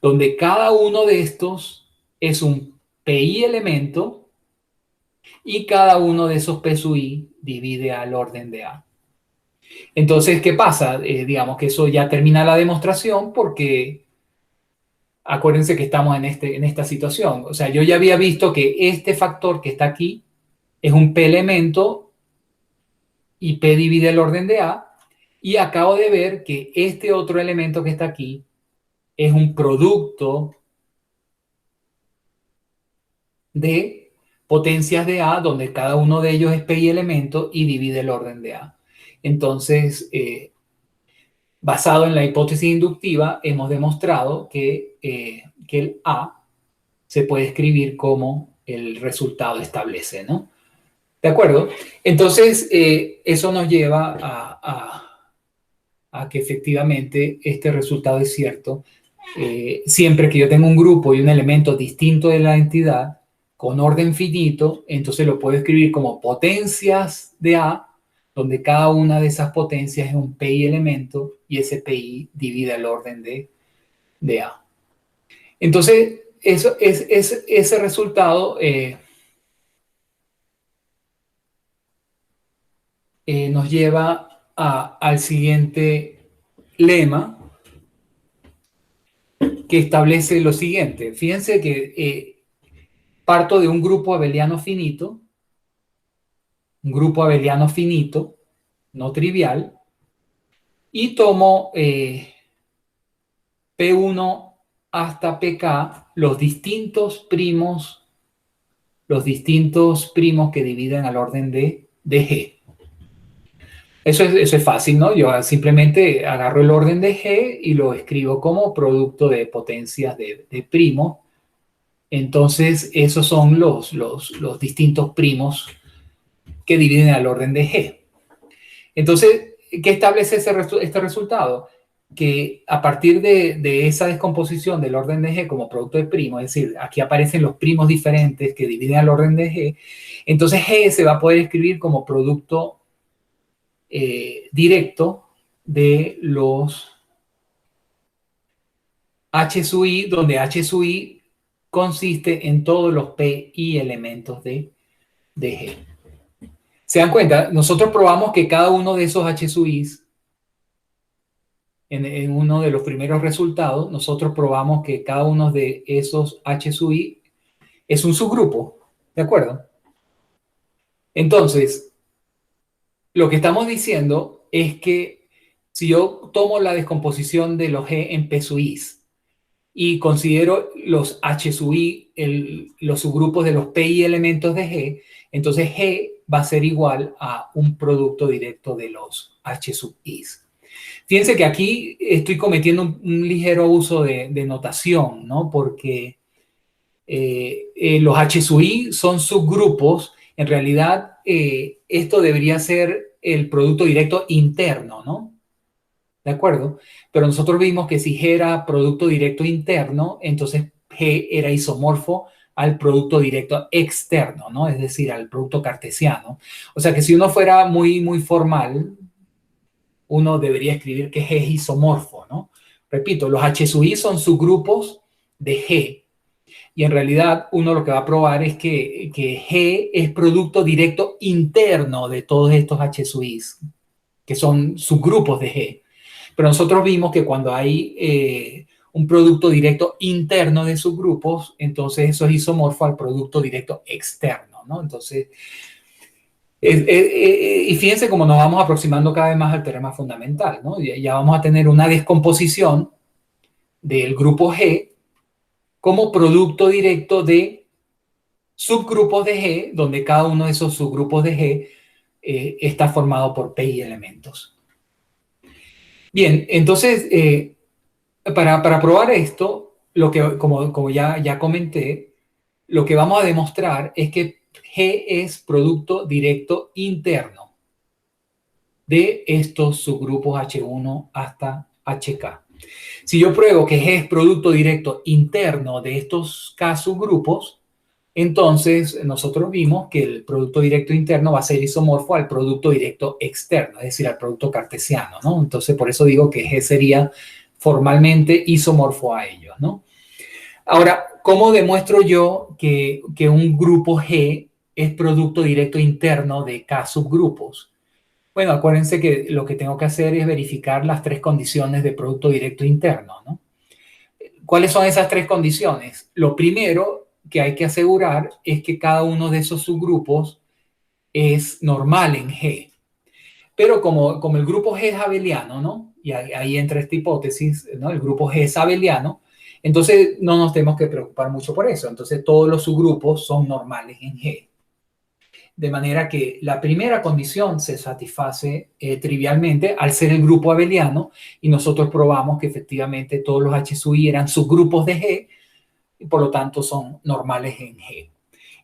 donde cada uno de estos es un PI elemento y cada uno de esos P sub I divide al orden de A. Entonces, ¿qué pasa? Digamos que eso ya termina la demostración porque acuérdense que estamos en esta situación. O sea, yo ya había visto que este factor que está aquí es un P elemento y P divide el orden de A. Y acabo de ver que este otro elemento que está aquí es un producto de potencias de A, donde cada uno de ellos es PI elemento y divide el orden de A. Entonces, basado en la hipótesis inductiva, hemos demostrado que el A se puede escribir como el resultado establece, ¿no? ¿De acuerdo? Entonces, eso nos lleva a que efectivamente este resultado es cierto. Siempre que yo tengo un grupo y un elemento distinto de la entidad con orden finito, entonces lo puedo escribir como potencias de A, donde cada una de esas potencias es un PI elemento y ese PI divide el orden de A. Entonces, ese resultado nos lleva al siguiente lema que establece lo siguiente. Fíjense que parto de un grupo abeliano finito, no trivial, y tomo P1 hasta PK, los distintos primos que dividen al orden de G. Eso es fácil, ¿no? Yo simplemente agarro el orden de G y lo escribo como producto de potencias de primo. Entonces, esos son los distintos primos que dividen al orden de G. Entonces, ¿qué establece este resultado? Que a partir de esa descomposición del orden de G como producto de primo, es decir, aquí aparecen los primos diferentes que dividen al orden de G, entonces G se va a poder escribir como producto directo de los H sub I, donde H sub I consiste en todos los PI elementos de G. ¿Se dan cuenta? Nosotros probamos que cada uno de esos H sub I's, en uno de los primeros resultados, nosotros probamos que cada uno de esos H sub I es un subgrupo, ¿de acuerdo? Entonces, lo que estamos diciendo es que si yo tomo la descomposición de los G en P sub I's y considero los H sub I, los subgrupos de los PI elementos de G, entonces G va a ser igual a un producto directo de los H sub I's. Fíjense que aquí estoy cometiendo un ligero uso de notación, ¿no? Porque los H sub I son subgrupos. En realidad, esto debería ser el producto directo interno, ¿no? ¿De acuerdo? Pero nosotros vimos que si G era producto directo interno, entonces G era isomorfo al producto directo externo, ¿no? Es decir, al producto cartesiano. O sea que si uno fuera muy, muy formal, uno debería escribir que G es isomorfo, ¿no? Repito, los H sub I son subgrupos de G. Y en realidad uno lo que va a probar es que G es producto directo interno de todos estos H sub I's, que son subgrupos de G. Pero nosotros vimos que cuando hay un producto directo interno de subgrupos, entonces eso es isomorfo al producto directo externo, ¿no? Entonces, y fíjense cómo nos vamos aproximando cada vez más al teorema fundamental, ¿no? Ya vamos a tener una descomposición del grupo G como producto directo de subgrupos de G, donde cada uno de esos subgrupos de G está formado por PI elementos. Bien, entonces, para probar esto, lo que, como ya comenté, lo que vamos a demostrar es que G es producto directo interno de estos subgrupos H1 hasta HK. Si yo pruebo que G es producto directo interno de estos K subgrupos, entonces nosotros vimos que el producto directo interno va a ser isomorfo al producto directo externo, es decir, al producto cartesiano, ¿no? Entonces, por eso digo que G sería formalmente isomorfo a ellos, ¿no? Ahora, ¿cómo demuestro yo que un grupo G es producto directo interno de K subgrupos? Bueno, acuérdense que lo que tengo que hacer es verificar las tres condiciones de producto directo interno, ¿no? ¿Cuáles son esas tres condiciones? Lo primero que hay que asegurar es que cada uno de esos subgrupos es normal en G. Pero como el grupo G es abeliano, ¿no? Y ahí entra esta hipótesis, ¿no? El grupo G es abeliano, entonces no nos tenemos que preocupar mucho por eso. Entonces todos los subgrupos son normales en G. De manera que la primera condición se satisface trivialmente al ser el grupo abeliano y nosotros probamos que efectivamente todos los H sub i eran subgrupos de G y por lo tanto son normales en G.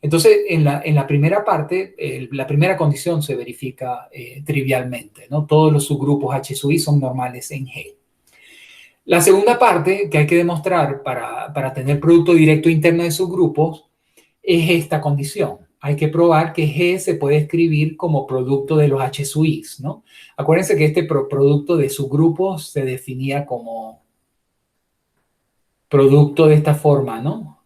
Entonces, en la primera parte, la primera condición se verifica trivialmente, ¿no? Todos los subgrupos H sub i son normales en G. La segunda parte que hay que demostrar para tener producto directo interno de subgrupos es esta condición. Hay que probar que G se puede escribir como producto de los H sub i, ¿no? Acuérdense que este producto de subgrupos se definía como producto de esta forma, ¿no?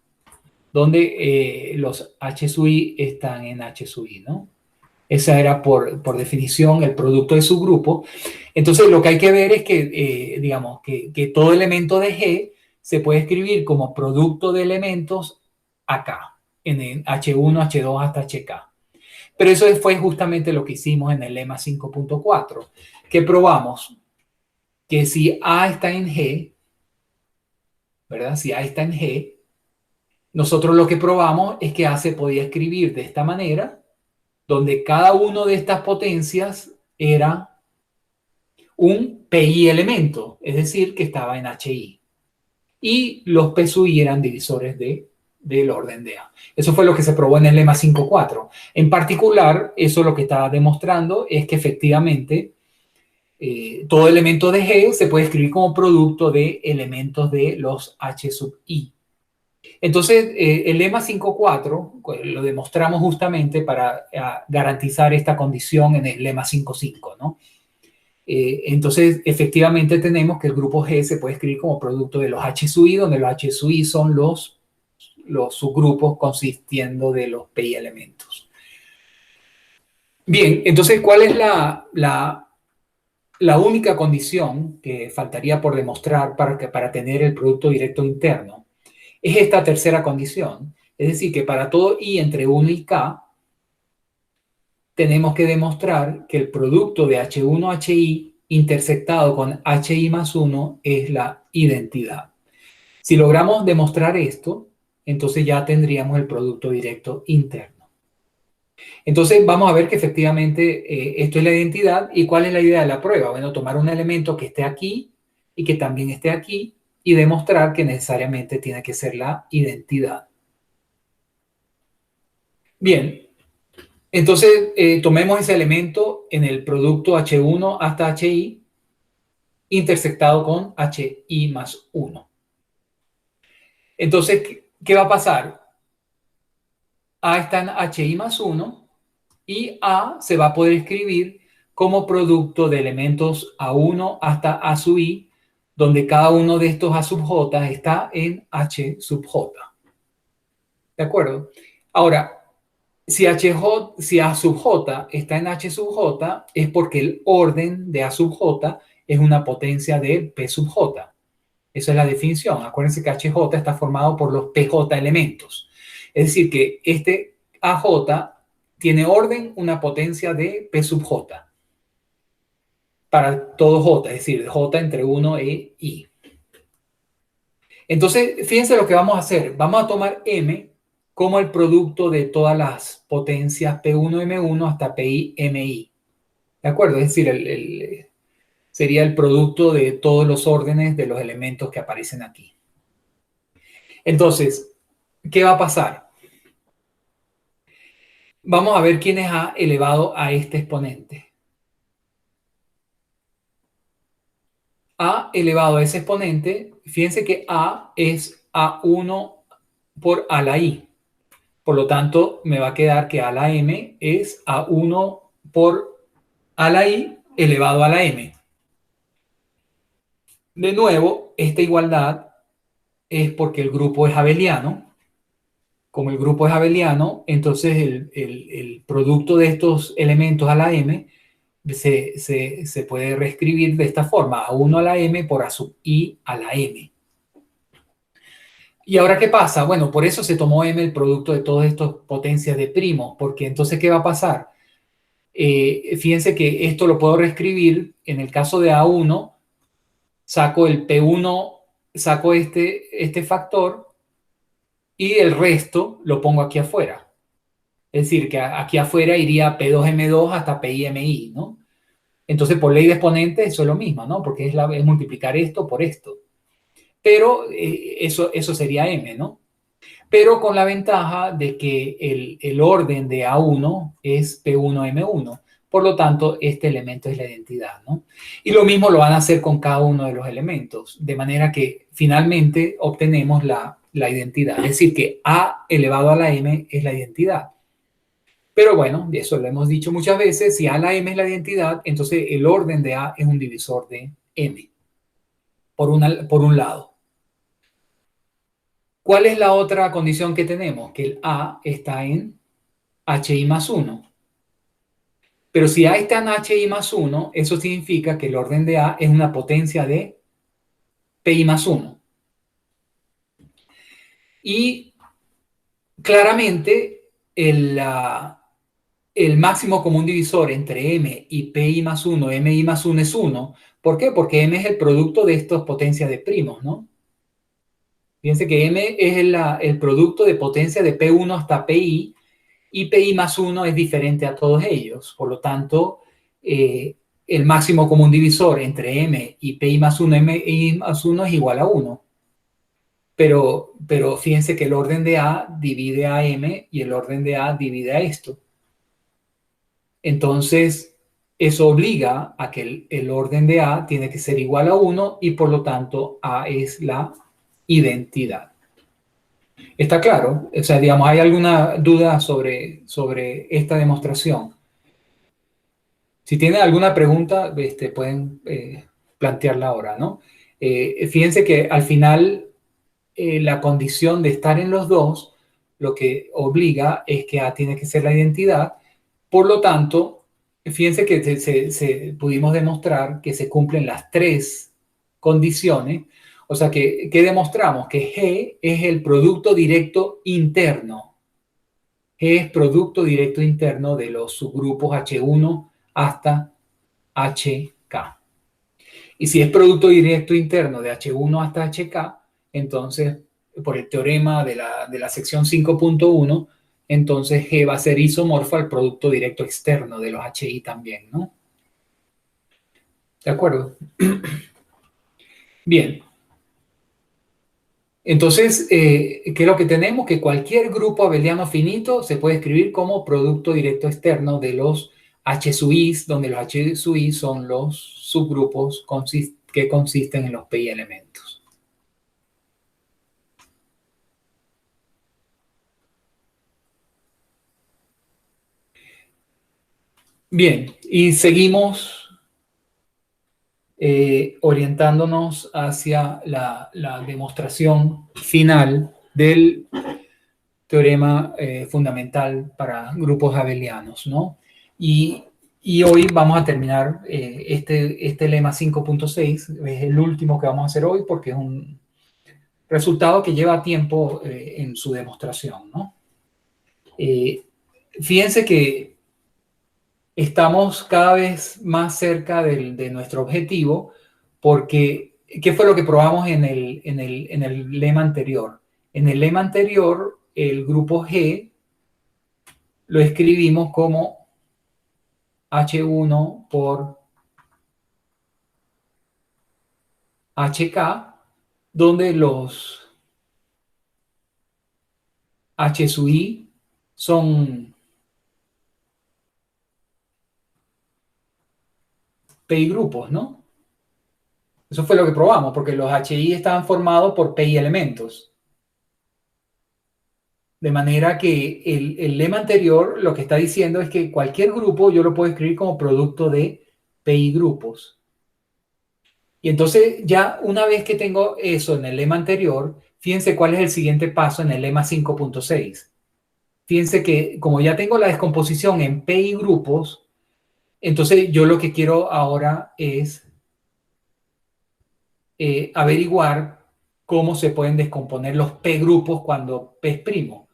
Donde los H sub i están en H sub i, ¿no? Esa era por definición el producto de subgrupo. Entonces lo que hay que ver es que, digamos, que todo elemento de G se puede escribir como producto de elementos acá, en el H1, H2 hasta HK. Pero eso fue justamente lo que hicimos en el lema 5.4, que probamos que si A está en G, ¿verdad? Si A está en G, nosotros lo que probamos es que A se podía escribir de esta manera, donde cada una de estas potencias era un PI elemento, es decir, que estaba en HI. Y los P sub i eran divisores del orden de A. Eso fue lo que se probó en el lema 5.4. En particular, eso lo que estaba demostrando es que efectivamente todo elemento de G se puede escribir como producto de elementos de los H sub i. Entonces, el lema 5.4 lo demostramos justamente para garantizar esta condición en el lema 5.5, ¿no? Entonces, efectivamente tenemos que el grupo G se puede escribir como producto de los H sub i, donde los H sub i son los subgrupos consistiendo de los PI elementos. Bien, entonces, ¿cuál es la única condición que faltaría por demostrar para tener el producto directo interno? Es esta tercera condición. Es decir, que para todo i entre 1 y k, tenemos que demostrar que el producto de H1HI intersectado con HI más 1 es la identidad. Si logramos demostrar esto, entonces ya tendríamos el producto directo interno. Entonces vamos a ver que efectivamente esto es la identidad. ¿Y cuál es la idea de la prueba? Bueno, tomar un elemento que esté aquí y que también esté aquí y demostrar que necesariamente tiene que ser la identidad. Bien, entonces tomemos ese elemento en el producto H1 hasta HI intersectado con HI más 1. Entonces, ¿qué va a pasar? A está en HI más 1 y A se va a poder escribir como producto de elementos A1 hasta A sub I, donde cada uno de estos A sub J está en H sub J. ¿De acuerdo? Ahora, si A sub J está en H sub J, es porque el orden de A sub J es una potencia de P sub J. Esa es la definición. Acuérdense que HJ está formado por los PJ elementos. Es decir, que este AJ tiene orden una potencia de P sub J para todo J, es decir, J entre 1 e I. Entonces, fíjense lo que vamos a hacer. Vamos a tomar M como el producto de todas las potencias P1, M1 hasta PI, MI. ¿De acuerdo? Es decir, sería el producto de todos los órdenes de los elementos que aparecen aquí. Entonces, ¿qué va a pasar? Vamos a ver quién es A elevado a este exponente. A elevado a ese exponente, fíjense que A es A1 por A la I. Por lo tanto, me va a quedar que a la m es A1 por a la i elevado a la m. De nuevo, esta igualdad es porque el grupo es abeliano. Como el grupo es abeliano, entonces el producto de estos elementos a la m se puede reescribir de esta forma: A1 a la m por A sub i a la m. ¿Y ahora qué pasa? Bueno, por eso se tomó m el producto de todas estas potencias de primos, porque entonces, ¿qué va a pasar? Fíjense que esto lo puedo reescribir. En el caso de A1, saco el P1, saco este factor y el resto lo pongo aquí afuera. Es decir, que aquí afuera iría P2M2 hasta PIMI, ¿no? Entonces, por ley de exponente, eso es lo mismo, ¿no? Porque es multiplicar esto por esto. Pero eso sería m, ¿no? Pero con la ventaja de que el orden de A1 es P1M1. Por lo tanto, este elemento es la identidad, ¿no? Y lo mismo lo van a hacer con cada uno de los elementos, de manera que finalmente obtenemos la identidad. Es decir, que A elevado a la m es la identidad. Pero bueno, eso lo hemos dicho muchas veces: si A a la m es la identidad, entonces el orden de A es un divisor de m, por un lado. ¿Cuál es la otra condición que tenemos? Que el A está en HI más 1. Pero si A está en HI más 1, eso significa que el orden de A es una potencia de PI más 1. Y claramente el máximo común divisor entre M y PI más 1, MI más 1 es 1. ¿Por qué? Porque M es el producto de estas potencias de primos, ¿no? Fíjense que M es el producto de potencia de P1 hasta PI, y PI más 1 es diferente a todos ellos. Por lo tanto, el máximo común divisor entre M y PI más 1, MI más 1 es igual a 1. Pero fíjense que el orden de A divide a M y el orden de A divide a esto. Entonces, eso obliga a que el orden de A tiene que ser igual a 1 y por lo tanto A es la identidad. ¿Está claro? O sea, digamos, ¿hay alguna duda sobre esta demostración? Si tienen alguna pregunta, pueden plantearla ahora, ¿no? Fíjense que al final la condición de estar en los dos lo que obliga es que A tiene que ser la identidad. Por lo tanto, fíjense que pudimos demostrar que se cumplen las tres condiciones. O sea, ¿qué demostramos? Que G es el producto directo interno. G es producto directo interno de los subgrupos H1 hasta HK. Y si es producto directo interno de H1 hasta HK, entonces, por el teorema de la sección 5.1, entonces G va a ser isomorfo al producto directo externo de los HI también, ¿no? ¿De acuerdo? Bien. Entonces, ¿qué es lo que tenemos? Que cualquier grupo abeliano finito se puede escribir como producto directo externo de los H sub i's, donde los H sub i son los subgrupos que consisten en los pi elementos. Bien, y seguimos orientándonos hacia la demostración final del teorema fundamental para grupos abelianos, ¿no? Y hoy vamos a terminar este lema 5.6, es el último que vamos a hacer hoy porque es un resultado que lleva tiempo en su demostración, ¿no? Fíjense que estamos cada vez más cerca de nuestro objetivo, porque ¿qué fue lo que probamos en el lema anterior? En el lema anterior, el grupo G lo escribimos como H1 por HK, donde los H sub i son PI grupos, ¿no? Eso fue lo que probamos, porque los HI estaban formados por PI elementos. De manera que el lema anterior lo que está diciendo es que cualquier grupo yo lo puedo escribir como producto de PI grupos. Y entonces ya una vez que tengo eso en el lema anterior, fíjense cuál es el siguiente paso en el lema 5.6. Fíjense que como ya tengo la descomposición en PI grupos, entonces yo lo que quiero ahora es averiguar cómo se pueden descomponer los P grupos cuando P es primo.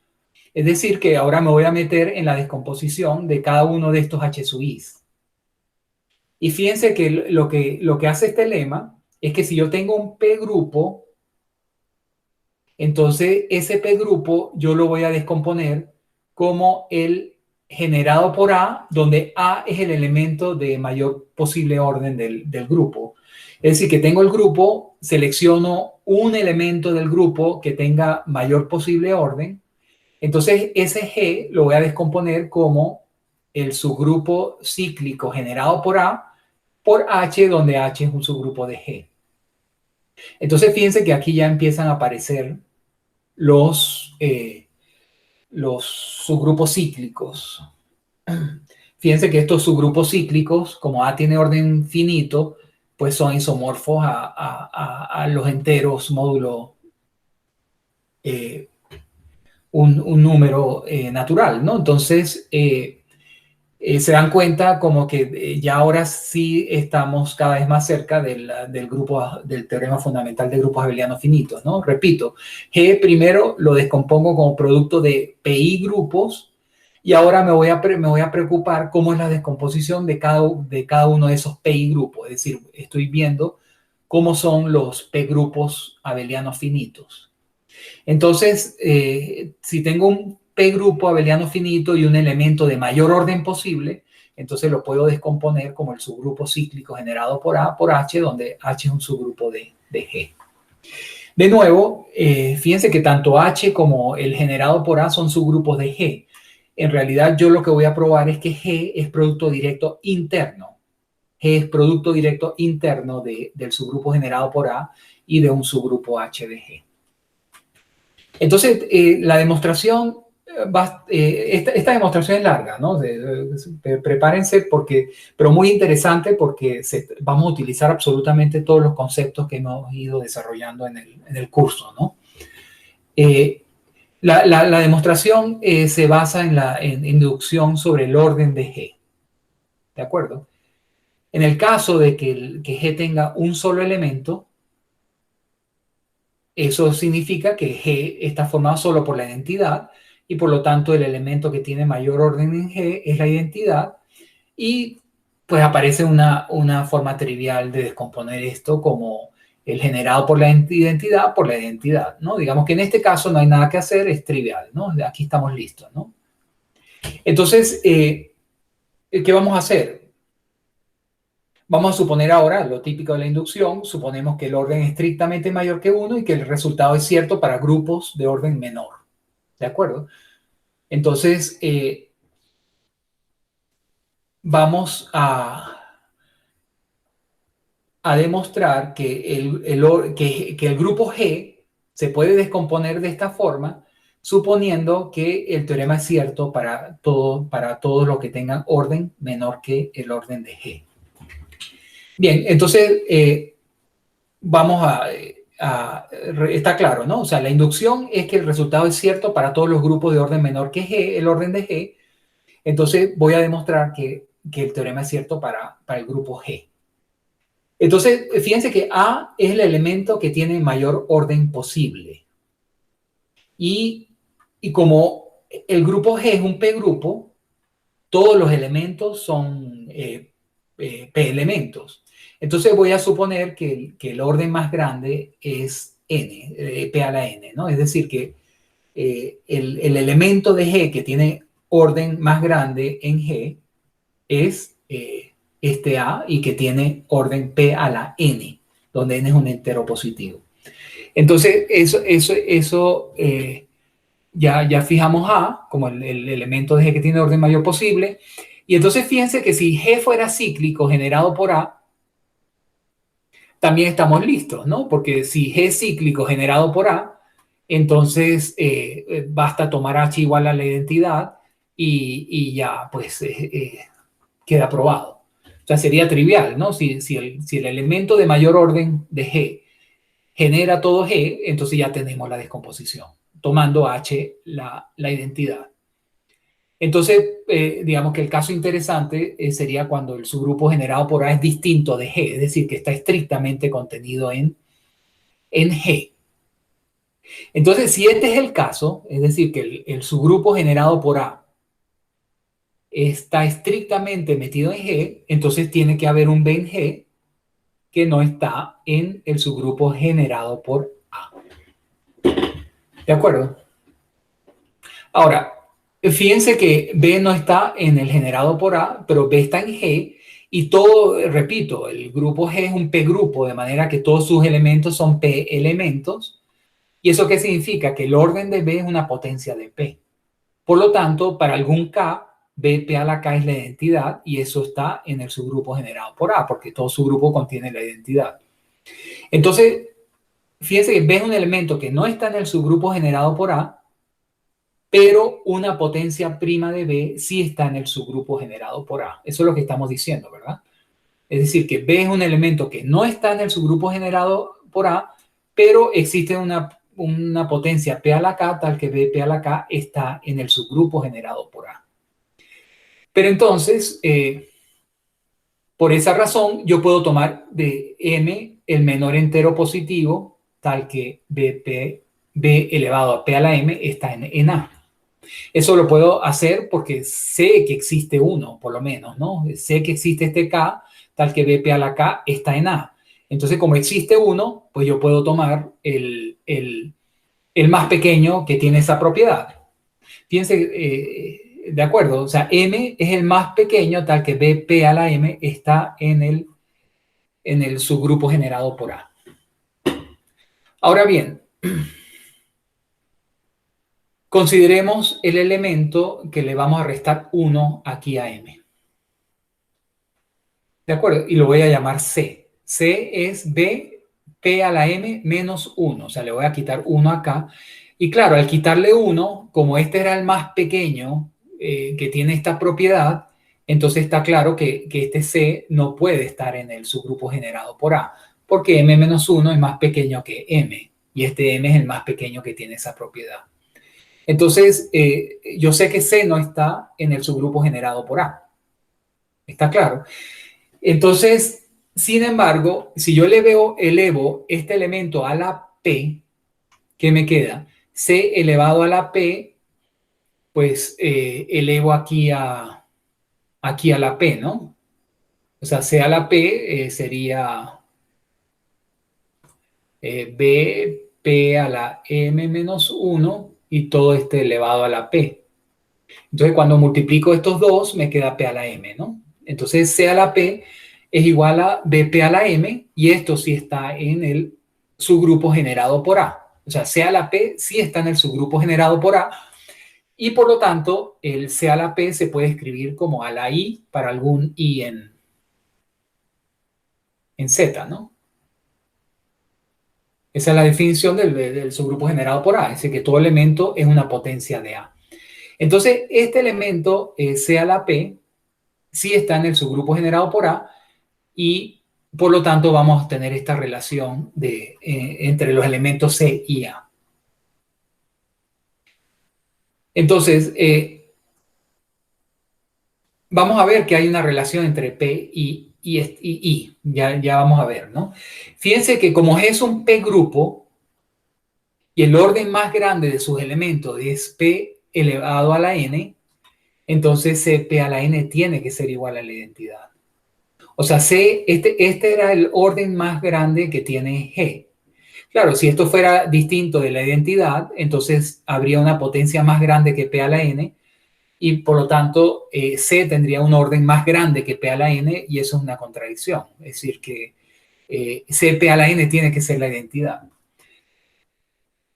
Es decir, que ahora me voy a meter en la descomposición de cada uno de estos H sub i's. Y fíjense que lo que hace este lema es que si yo tengo un P grupo, entonces ese P grupo yo lo voy a descomponer como el generado por A, donde A es el elemento de mayor posible orden del grupo. Es decir, que tengo el grupo, selecciono un elemento del grupo que tenga mayor posible orden. Entonces, ese G lo voy a descomponer como el subgrupo cíclico generado por A por H, donde H es un subgrupo de G. Entonces, fíjense que aquí ya empiezan a aparecer los subgrupos cíclicos. Fíjense que estos subgrupos cíclicos, como A tiene orden finito, pues son isomorfos a los enteros módulo un número natural, ¿no? Entonces, se dan cuenta como que ya ahora sí estamos cada vez más cerca del grupo, del teorema fundamental de grupos abelianos finitos, ¿no? Repito, G primero lo descompongo como producto de PI grupos y ahora me voy a preocupar cómo es la descomposición de cada uno de esos PI grupos. Es decir, estoy viendo cómo son los P grupos abelianos finitos. Entonces, si tengo un P grupo abeliano finito y un elemento de mayor orden posible, entonces lo puedo descomponer como el subgrupo cíclico generado por A por H, donde H es un subgrupo de G. De nuevo, fíjense que tanto H como el generado por A son subgrupos de G. En realidad, yo lo que voy a probar es que G es producto directo interno. G es producto directo interno del subgrupo generado por A y de un subgrupo H de G. Entonces, la demostración, esta demostración es larga, ¿no? Prepárense pero muy interesante porque vamos a utilizar absolutamente todos los conceptos que hemos ido desarrollando en el curso, ¿no? La demostración se basa en la inducción sobre el orden de G, ¿de acuerdo? En el caso de que G tenga un solo elemento, eso significa que G está formado solo por la identidad y por lo tanto el elemento que tiene mayor orden en G es la identidad y pues aparece una forma trivial de descomponer esto como el generado por la identidad, ¿no? Digamos que en este caso no hay nada que hacer, es trivial, ¿no? Aquí estamos listos, ¿no? Entonces, ¿qué vamos a hacer? Vamos a suponer ahora, lo típico de la inducción, suponemos que el orden es estrictamente mayor que 1 y que el resultado es cierto para grupos de orden menor. ¿De acuerdo? Entonces, vamos a demostrar que el grupo G se puede descomponer de esta forma, suponiendo que el teorema es cierto para todo lo que tengan orden menor que el orden de G. Bien, entonces vamos está claro, ¿no? O sea, la inducción es que el resultado es cierto para todos los grupos de orden menor que G, el orden de G. Entonces voy a demostrar que el teorema es cierto para el grupo G. Entonces, fíjense que A es el elemento que tiene mayor orden posible. Y como el grupo G es un P grupo, todos los elementos son P elementos. Entonces voy a suponer que el orden más grande es n, P a la n, ¿no? Es decir, que el elemento de G que tiene orden más grande en G es este A y que tiene orden P a la n, donde n es un entero positivo. Entonces, eso ya fijamos A como el elemento de G que tiene orden mayor posible. Y entonces fíjense que si G fuera cíclico generado por A, también estamos listos, ¿no? Porque si G es cíclico generado por A, entonces basta tomar H igual a la identidad y ya pues queda probado. O sea, sería trivial, ¿no? Si el elemento de mayor orden de G genera todo G, entonces ya tenemos la descomposición, tomando H la identidad. Entonces, digamos que el caso interesante sería cuando el subgrupo generado por A es distinto de G, es decir, que está estrictamente contenido en G. Entonces, si este es el caso, es decir, que el subgrupo generado por A está estrictamente metido en G, entonces tiene que haber un B en G que no está en el subgrupo generado por A. ¿De acuerdo? Ahora, fíjense que B no está en el generado por A, pero B está en G y todo, repito, el grupo G es un P grupo, de manera que todos sus elementos son P elementos. ¿Y eso qué significa? Que el orden de B es una potencia de P. Por lo tanto, para algún K, BP a la K es la identidad y eso está en el subgrupo generado por A, porque todo subgrupo contiene la identidad. Entonces, fíjense que B es un elemento que no está en el subgrupo generado por A, pero una potencia prima de B sí está en el subgrupo generado por A. Eso es lo que estamos diciendo, ¿verdad? Es decir, que B es un elemento que no está en el subgrupo generado por A, pero existe una potencia P a la K tal que BP a la K está en el subgrupo generado por A. Pero entonces, por esa razón, yo puedo tomar de M el menor entero positivo tal que B elevado a P a la M está en A. Eso lo puedo hacer porque sé que existe uno, por lo menos, ¿no? Sé que existe este K, tal que BP a la K está en A. Entonces, como existe uno, pues yo puedo tomar el más pequeño que tiene esa propiedad. Fíjense, de acuerdo, o sea, M es el más pequeño, tal que BP a la M está en el subgrupo generado por A. Ahora bien, consideremos el elemento que le vamos a restar 1 aquí a M. ¿De acuerdo? Y lo voy a llamar C. C es B, P a la M menos 1. O sea, le voy a quitar 1 acá. Y claro, al quitarle 1, como este era el más pequeño que tiene esta propiedad, entonces está claro que este C no puede estar en el subgrupo generado por A, porque M menos 1 es más pequeño que M. Y este M es el más pequeño que tiene esa propiedad. Entonces, yo sé que C no está en el subgrupo generado por A. ¿Está claro? Entonces, sin embargo, si yo elevo este elemento a la P, ¿qué me queda? C elevado a la P, pues elevo aquí a la P, ¿no? O sea, C a la P sería B, P a la M menos 1 y todo este elevado a la P. Entonces, cuando multiplico estos dos, me queda P a la M, ¿no? Entonces, C a la P es igual a BP a la M y esto sí está en el subgrupo generado por A. O sea, C a la P sí está en el subgrupo generado por A y por lo tanto el C a la P se puede escribir como a la I para algún I en Z, ¿no? Esa es la definición del subgrupo generado por A, es decir, que todo elemento es una potencia de A. Entonces, este elemento C a la P sí está en el subgrupo generado por A y por lo tanto vamos a tener esta relación entre los elementos C y A. Entonces, vamos a ver que hay una relación entre P y I. Ya vamos a ver, ¿no? Fíjense que como es un P grupo y el orden más grande de sus elementos es P elevado a la N, entonces P a la N tiene que ser igual a la identidad. O sea, este era el orden más grande que tiene G. Claro, si esto fuera distinto de la identidad, entonces habría una potencia más grande que P a la N y por lo tanto C tendría un orden más grande que P a la N y eso es una contradicción. Es decir, que CP a la N tiene que ser la identidad.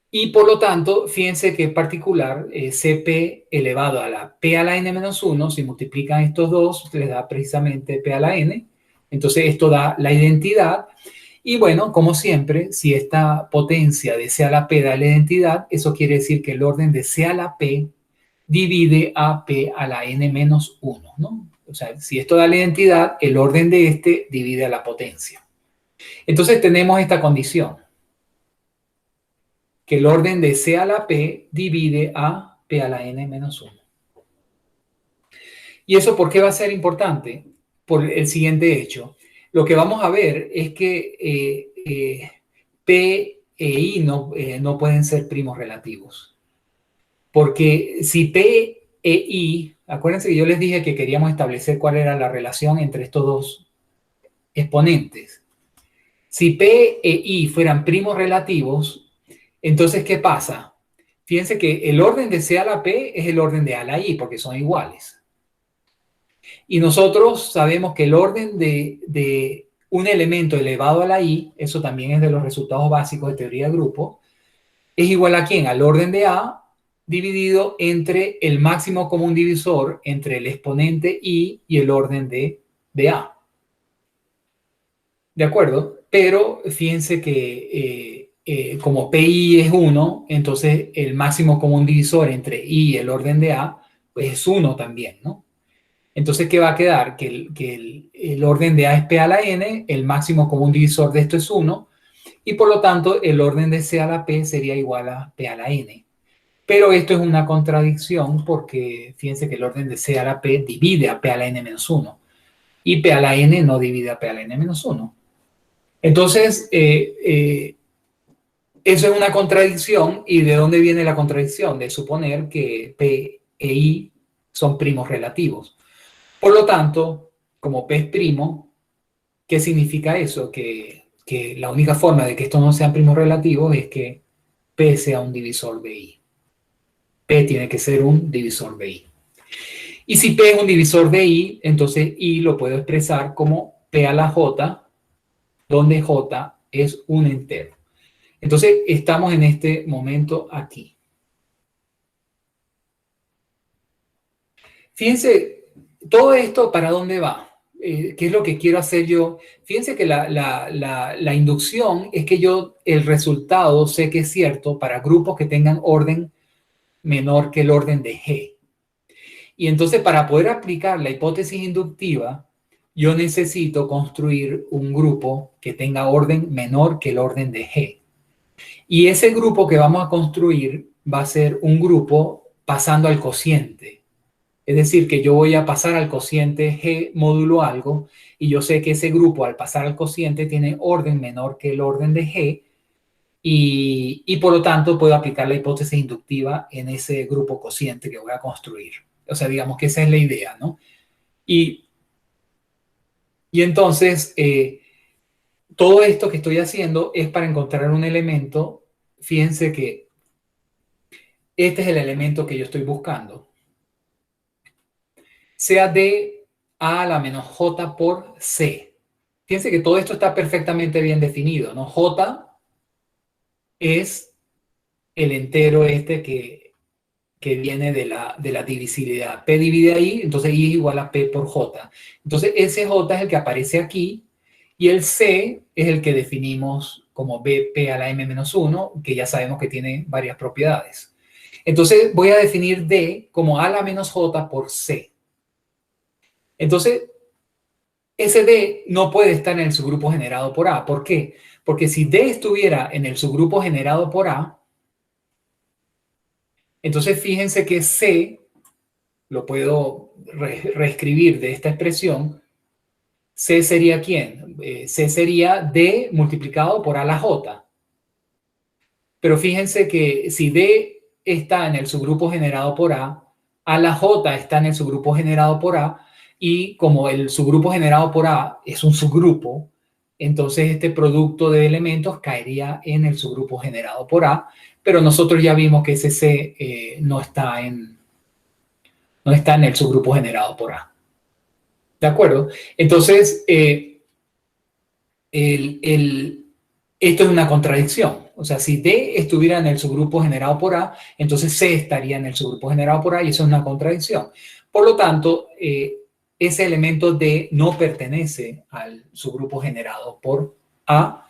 Y por lo tanto, fíjense que en particular CP elevado a la P a la N menos 1, si multiplican estos dos, les da precisamente P a la N. Entonces esto da la identidad. Y bueno, como siempre, si esta potencia de C a la P da la identidad, eso quiere decir que el orden de C a la P divide a P a la N menos 1, ¿no? O sea, si esto da la identidad, el orden de este divide a la potencia. Entonces tenemos esta condición, que el orden de C a la P divide a P a la N menos 1. ¿Y eso por qué va a ser importante? Por el siguiente hecho. Lo que vamos a ver es que P e I no pueden ser primos relativos. Porque si P e I, acuérdense que yo les dije que queríamos establecer cuál era la relación entre estos dos exponentes. Si P e I fueran primos relativos, entonces, ¿qué pasa? Fíjense que el orden de C a la P es el orden de A a la I, porque son iguales. Y nosotros sabemos que el orden de un elemento elevado a la I, eso también es de los resultados básicos de teoría de grupo, es igual a ¿quién? Al orden de A dividido entre el máximo común divisor entre el exponente I y el orden de A. ¿De acuerdo? Pero fíjense que como PI es 1, entonces el máximo común divisor entre I y el orden de A pues es 1 también, ¿no? Entonces, ¿qué va a quedar? Que el orden de A es P a la N, el máximo común divisor de esto es 1, y por lo tanto el orden de C a la P sería igual a P a la N. Pero esto es una contradicción porque fíjense que el orden de C a la P divide a P a la N menos 1, y P a la N no divide a P a la N menos 1. Entonces, eso es una contradicción. ¿Y de dónde viene la contradicción? De suponer que P e I son primos relativos. Por lo tanto, como P es primo, ¿qué significa eso? Que la única forma de que estos no sean primos relativos es que P sea un divisor de I. P tiene que ser un divisor de I. Y si P es un divisor de I, entonces I lo puedo expresar como P a la J, donde J es un entero. Entonces, estamos en este momento aquí. Fíjense, todo esto, ¿para dónde va? ¿Qué es lo que quiero hacer yo? Fíjense que la inducción es que yo el resultado sé que es cierto para grupos que tengan orden menor que el orden de G. Y entonces, para poder aplicar la hipótesis inductiva, yo necesito construir un grupo que tenga orden menor que el orden de G. Y ese grupo que vamos a construir va a ser un grupo pasando al cociente. Es decir, que yo voy a pasar al cociente G módulo algo, y yo sé que ese grupo al pasar al cociente tiene orden menor que el orden de G, y por lo tanto puedo aplicar la hipótesis inductiva en ese grupo cociente que voy a construir. O sea, digamos que esa es la idea, ¿no? Y entonces, todo esto que estoy haciendo es para encontrar un elemento. Fíjense que este es el elemento que yo estoy buscando. Sea de A a la menos J por C. Fíjense que todo esto está perfectamente bien definido, ¿no? J es el entero este que viene de la divisibilidad. P divide ahí, entonces I es igual a P por J. Entonces ese J es el que aparece aquí, y el C es el que definimos como BP a la M menos 1, que ya sabemos que tiene varias propiedades. Entonces voy a definir D como A a la menos J por C. Entonces, ese D no puede estar en el subgrupo generado por A. ¿Por qué? Porque si D estuviera en el subgrupo generado por A, entonces fíjense que C, lo puedo reescribir de esta expresión, C sería ¿quién? C sería D multiplicado por A a la J. Pero fíjense que si D está en el subgrupo generado por A, A la J está en el subgrupo generado por A, y como el subgrupo generado por A es un subgrupo, entonces este producto de elementos caería en el subgrupo generado por A, pero nosotros ya vimos que ese C no está en el subgrupo generado por A. ¿De acuerdo? Entonces, esto es una contradicción. O sea, si D estuviera en el subgrupo generado por A, entonces C estaría en el subgrupo generado por A, y eso es una contradicción. Por lo tanto, ese elemento D no pertenece al subgrupo generado por A,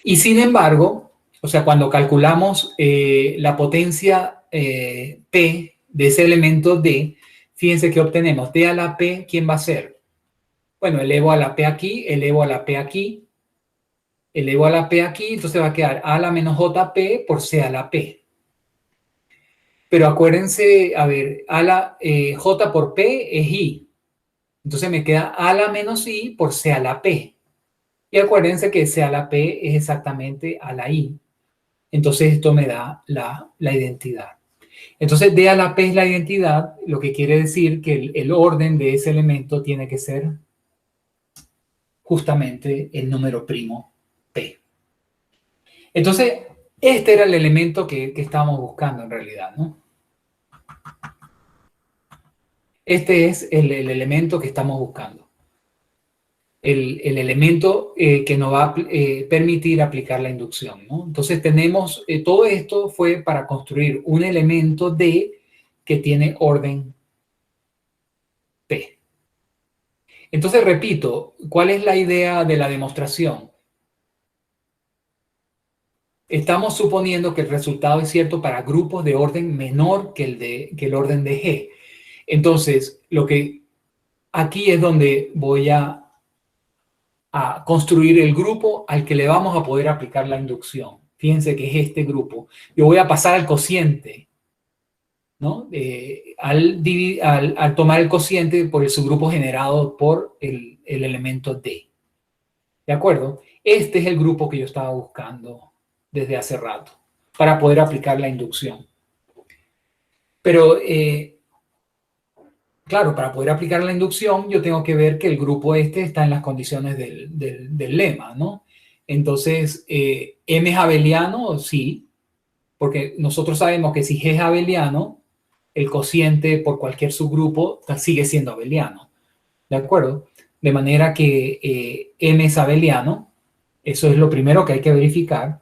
Y sin embargo, o sea, cuando calculamos la potencia P de ese elemento D, fíjense que obtenemos D a la P, ¿quién va a ser? Bueno, elevo a la P aquí, elevo a la P aquí, elevo a la P aquí, entonces va a quedar A a la menos JP por C a la P. Pero acuérdense, a ver, a la J por P es I. Entonces me queda A a la menos I por C a la P. Y acuérdense que C a la P es exactamente a la I. Entonces esto me da la identidad. Entonces D a la P es la identidad, lo que quiere decir que el orden de ese elemento tiene que ser justamente el número primo P. Entonces, este era el elemento que estábamos buscando en realidad, ¿no? Este es el elemento que estamos buscando. El elemento que nos va a permitir aplicar la inducción, ¿no? Entonces tenemos, todo esto fue para construir un elemento D que tiene orden P. Entonces repito, ¿cuál es la idea de la demostración? Estamos suponiendo que el resultado es cierto para grupos de orden menor que el orden de G. Entonces, lo que aquí es donde voy a construir el grupo al que le vamos a poder aplicar la inducción. Fíjense que es este grupo. Yo voy a pasar al cociente, ¿no? Al tomar el cociente por el subgrupo generado por el elemento D. ¿De acuerdo? Este es el grupo que yo estaba buscando desde hace rato para poder aplicar la inducción. Pero, claro, para poder aplicar la inducción, yo tengo que ver que el grupo este está en las condiciones del lema, ¿no? Entonces, M es abeliano, sí, porque nosotros sabemos que si G es abeliano, el cociente por cualquier subgrupo sigue siendo abeliano, ¿de acuerdo? De manera que M es abeliano, eso es lo primero que hay que verificar.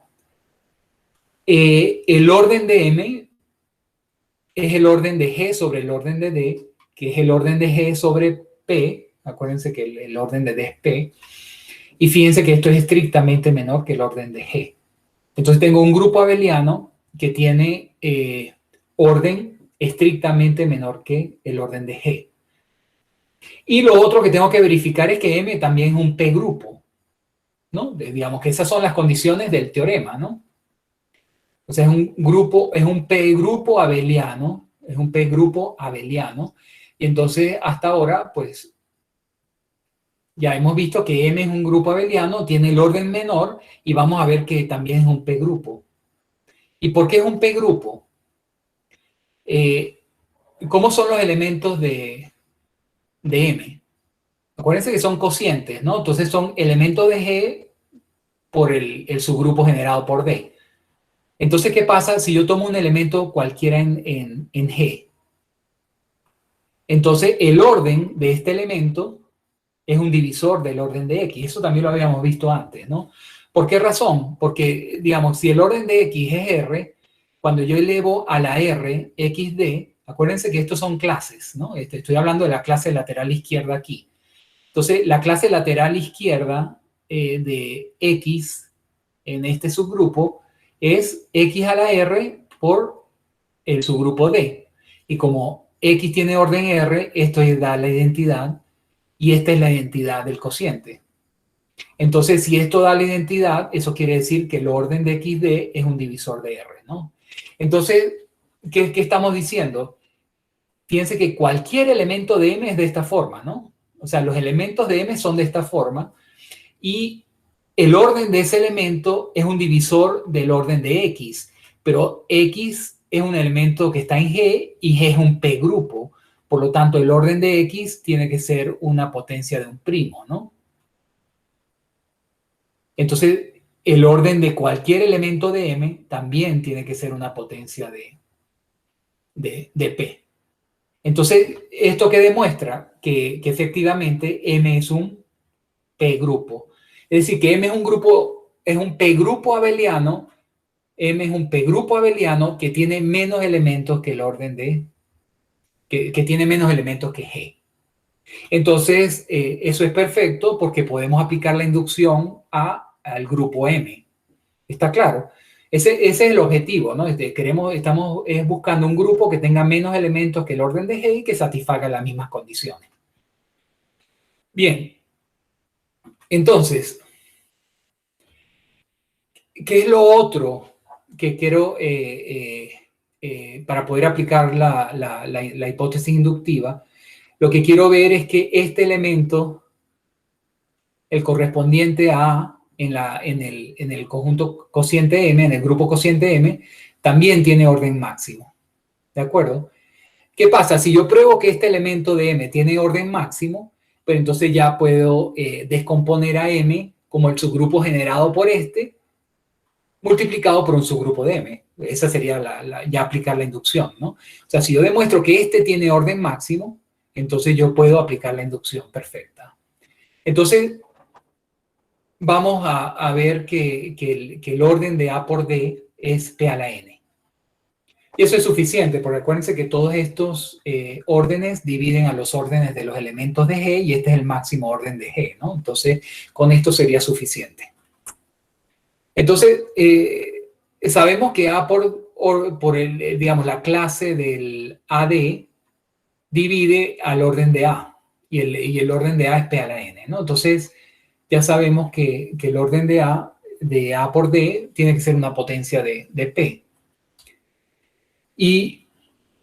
El orden de M es el orden de G sobre el orden de D, que es el orden de G sobre P. Acuérdense que el orden de D es P. Y fíjense que esto es estrictamente menor que el orden de G. Entonces tengo un grupo abeliano que tiene orden estrictamente menor que el orden de G. Y lo otro que tengo que verificar es que M también es un P grupo, ¿no? Digamos que esas son las condiciones del teorema, ¿no? O sea, es un grupo, es un P grupo abeliano, es un P grupo abeliano. Y entonces, hasta ahora, pues, ya hemos visto que M es un grupo abeliano, tiene el orden menor, y vamos a ver que también es un P grupo. ¿Y por qué es un P grupo? ¿Cómo son los elementos de M? Acuérdense que son cocientes, ¿no? Entonces son elementos de G por el subgrupo generado por D. Entonces, ¿qué pasa si yo tomo un elemento cualquiera en G? Entonces, el orden de este elemento es un divisor del orden de X. Eso también lo habíamos visto antes, ¿no? ¿Por qué razón? Porque, digamos, si el orden de X es R, cuando yo elevo a la R, XD, acuérdense que estos son clases, ¿no? Estoy hablando de la clase lateral izquierda aquí. Entonces, la clase lateral izquierda de X en este subgrupo es X a la R por el subgrupo D. Y como X tiene orden R, esto da la identidad y esta es la identidad del cociente. Entonces, si esto da la identidad, eso quiere decir que el orden de XD es un divisor de R, ¿no? Entonces, ¿qué estamos diciendo? Fíjense que cualquier elemento de M es de esta forma, ¿no? O sea, los elementos de M son de esta forma y el orden de ese elemento es un divisor del orden de X, pero X es un elemento que está en G y G es un P grupo. Por lo tanto, el orden de X tiene que ser una potencia de un primo, ¿no? Entonces, el orden de cualquier elemento de M también tiene que ser una potencia de P. Entonces, ¿esto qué demuestra? Que efectivamente M es un P grupo. Es decir, que M es un grupo, es un P grupo abeliano. M es un P grupo abeliano que tiene menos elementos que el orden de, que tiene menos elementos que G. Entonces, eso es perfecto porque podemos aplicar la inducción al grupo M. ¿Está claro? Ese es el objetivo, ¿no? Estamos buscando un grupo que tenga menos elementos que el orden de G y que satisfaga las mismas condiciones. Bien. Entonces, ¿qué es lo otro que quiero para poder aplicar la hipótesis inductiva? Lo que quiero ver es que este elemento, el correspondiente a en el conjunto cociente M, en el grupo cociente M, también tiene orden máximo. ¿De acuerdo? ¿Qué pasa? Si yo pruebo que este elemento de M tiene orden máximo, pues entonces ya puedo descomponer a M como el subgrupo generado por este, multiplicado por un subgrupo de M. Esa sería ya aplicar la inducción, ¿no? O sea, si yo demuestro que este tiene orden máximo, entonces yo puedo aplicar la inducción perfecta. Entonces, vamos a ver que el orden de A por D es P a la N. Y eso es suficiente, porque acuérdense que todos estos órdenes dividen a los órdenes de los elementos de G y este es el máximo orden de G, ¿no? Entonces, con esto sería suficiente. Entonces, sabemos que A digamos, la clase del AD divide al orden de A y el orden de A es P a la N, ¿no? Entonces, ya sabemos que el orden de A por D tiene que ser una potencia de P. Y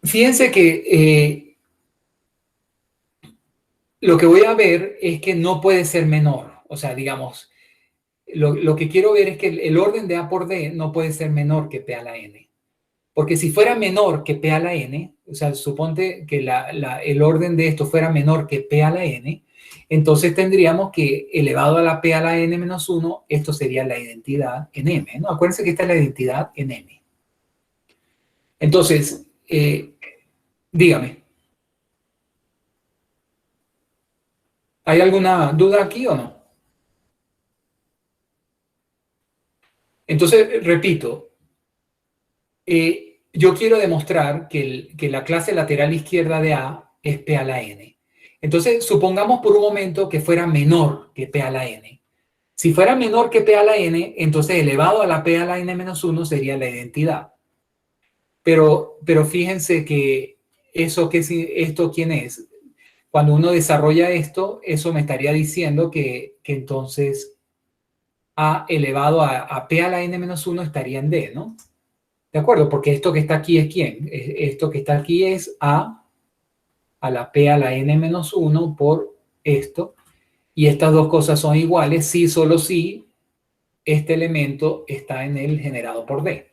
fíjense que lo que voy a ver es que no puede ser menor. O sea, digamos, lo que quiero ver es que el orden de A por D no puede ser menor que P a la N. Porque si fuera menor que P a la N, o sea, suponte que el orden de esto fuera menor que P a la N, entonces tendríamos que elevado a la P a la N menos 1, esto sería la identidad en M, ¿no? Acuérdense que esta es la identidad en M. Entonces, dígame. ¿Hay alguna duda aquí o no? Entonces, repito, yo quiero demostrar que la clase lateral izquierda de A es P a la N. Entonces, supongamos por un momento que fuera menor que P a la N. Si fuera menor que P a la N, entonces elevado a la P a la N menos 1 sería la identidad. Pero fíjense que esto ¿quién es? Cuando uno desarrolla esto, eso me estaría diciendo que entonces A elevado a P a la N menos 1 estaría en D, ¿no? ¿De acuerdo? Porque esto que está aquí es ¿quién? Esto que está aquí es A la P a la N menos 1 por esto. Y estas dos cosas son iguales si solo si este elemento está en el generado por D.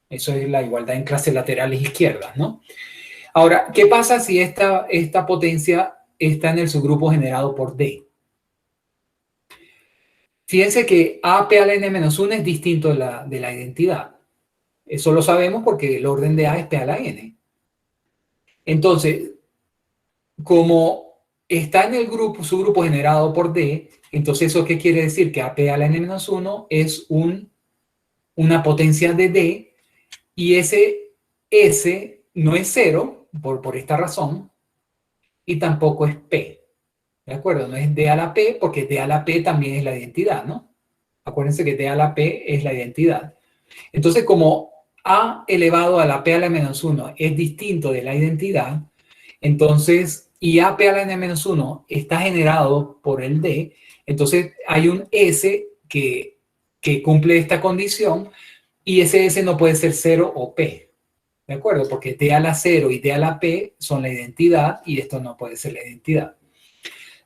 Eso es la igualdad en clases laterales izquierdas, ¿no? Ahora, ¿qué pasa si esta potencia está en el subgrupo generado por D? Fíjense que AP a la N menos 1 es distinto de la identidad. Eso lo sabemos porque el orden de A es P a la N. Entonces, como está en el subgrupo generado por D, entonces ¿eso qué quiere decir? Que AP a la N menos 1 es una potencia de D y ese S no es 0 por esta razón y tampoco es P. ¿De acuerdo? No es D a la P porque D a la P también es la identidad, ¿no? Acuérdense que D a la P es la identidad. Entonces, como A elevado a la P a la menos 1 es distinto de la identidad, entonces, y AP a la N menos 1 está generado por el D, entonces hay un S que cumple esta condición y ese S no puede ser 0 o P. ¿De acuerdo? Porque D a la 0 y D a la P son la identidad y esto no puede ser la identidad.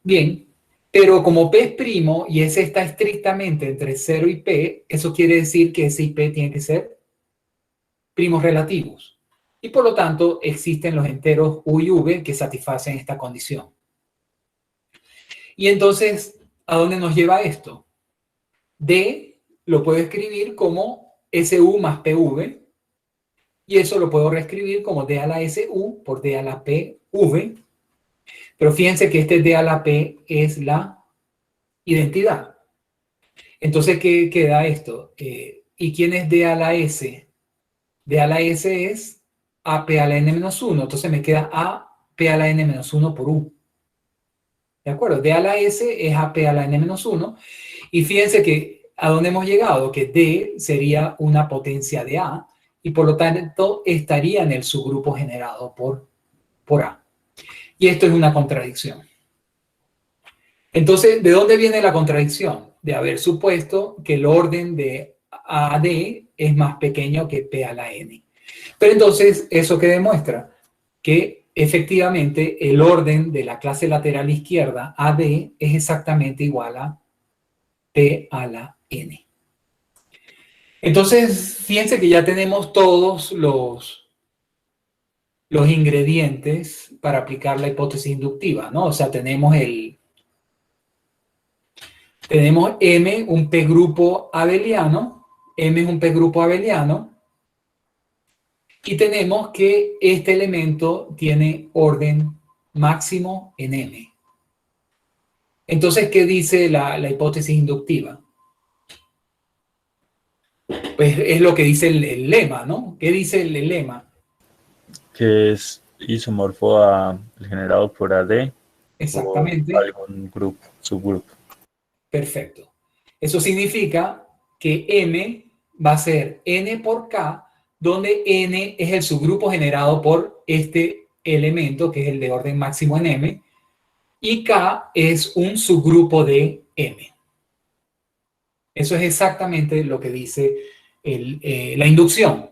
Bien, pero como P es primo y S está estrictamente entre 0 y P, eso quiere decir que S y P tienen que ser primos relativos. Y por lo tanto existen los enteros U y V que satisfacen esta condición. Y entonces, ¿a dónde nos lleva esto? D lo puedo escribir como SU más PV y eso lo puedo reescribir como D a la SU por D a la PV. Pero fíjense que este D a la P es la identidad. Entonces, ¿qué queda esto? ¿Y quién es D a la S? D a la S es AP a la N menos 1. Entonces me queda AP a la N menos 1 por U. ¿De acuerdo? D a la S es AP a la N menos 1. Y fíjense que ¿a dónde hemos llegado? Que D sería una potencia de A y por lo tanto estaría en el subgrupo generado por A. Y esto es una contradicción. Entonces, ¿de dónde viene la contradicción? De haber supuesto que el orden de A a D es más pequeño que P a la N. Pero entonces, ¿eso qué demuestra? Que efectivamente el orden de la clase lateral izquierda AD es exactamente igual a P a la N. Entonces, fíjense que ya tenemos todos los ingredientes para aplicar la hipótesis inductiva, ¿no? O sea, tenemos M, un P grupo abeliano, M es un P grupo abeliano, y tenemos que este elemento tiene orden máximo en M. Entonces, ¿qué dice la hipótesis inductiva? Pues es lo que dice el lema, ¿no? ¿Qué dice el lema? Que es isomorfo al generado por AD. Exactamente. O algún grupo, subgrupo. Perfecto. Eso significa que M va a ser N por K, donde N es el subgrupo generado por este elemento, que es el de orden máximo en M, y K es un subgrupo de M. Eso es exactamente lo que dice la inducción.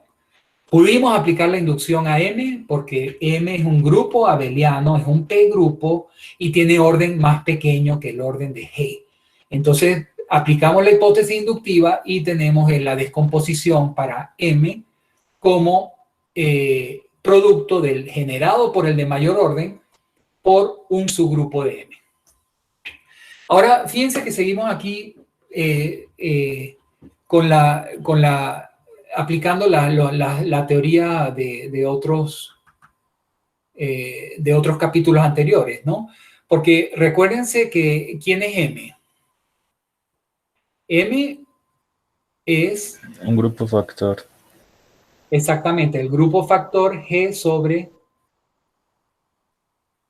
Pudimos aplicar la inducción a M porque M es un grupo abeliano, es un P grupo y tiene orden más pequeño que el orden de G. Entonces, aplicamos la hipótesis inductiva y tenemos la descomposición para M como producto del generado por el de mayor orden por un subgrupo de M. Ahora, fíjense que seguimos aquí aplicando la teoría de otros capítulos anteriores, ¿no? Porque recuérdense que ¿quién es M? M es... un grupo factor. Exactamente, el grupo factor G sobre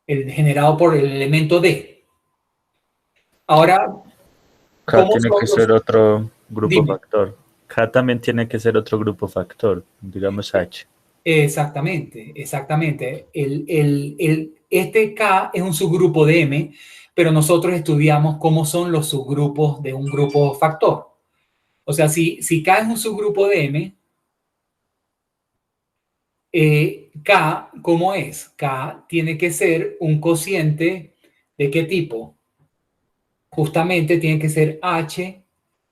el generado por el elemento D. Ahora, K tiene que ser otro grupo Dime. factor. K también tiene que ser otro grupo factor, digamos H. Exactamente, exactamente. Este K es un subgrupo de M, pero nosotros estudiamos cómo son los subgrupos de un grupo factor. O sea, si K es un subgrupo de M, K, ¿cómo es? K tiene que ser un cociente ¿de qué tipo? Justamente tiene que ser H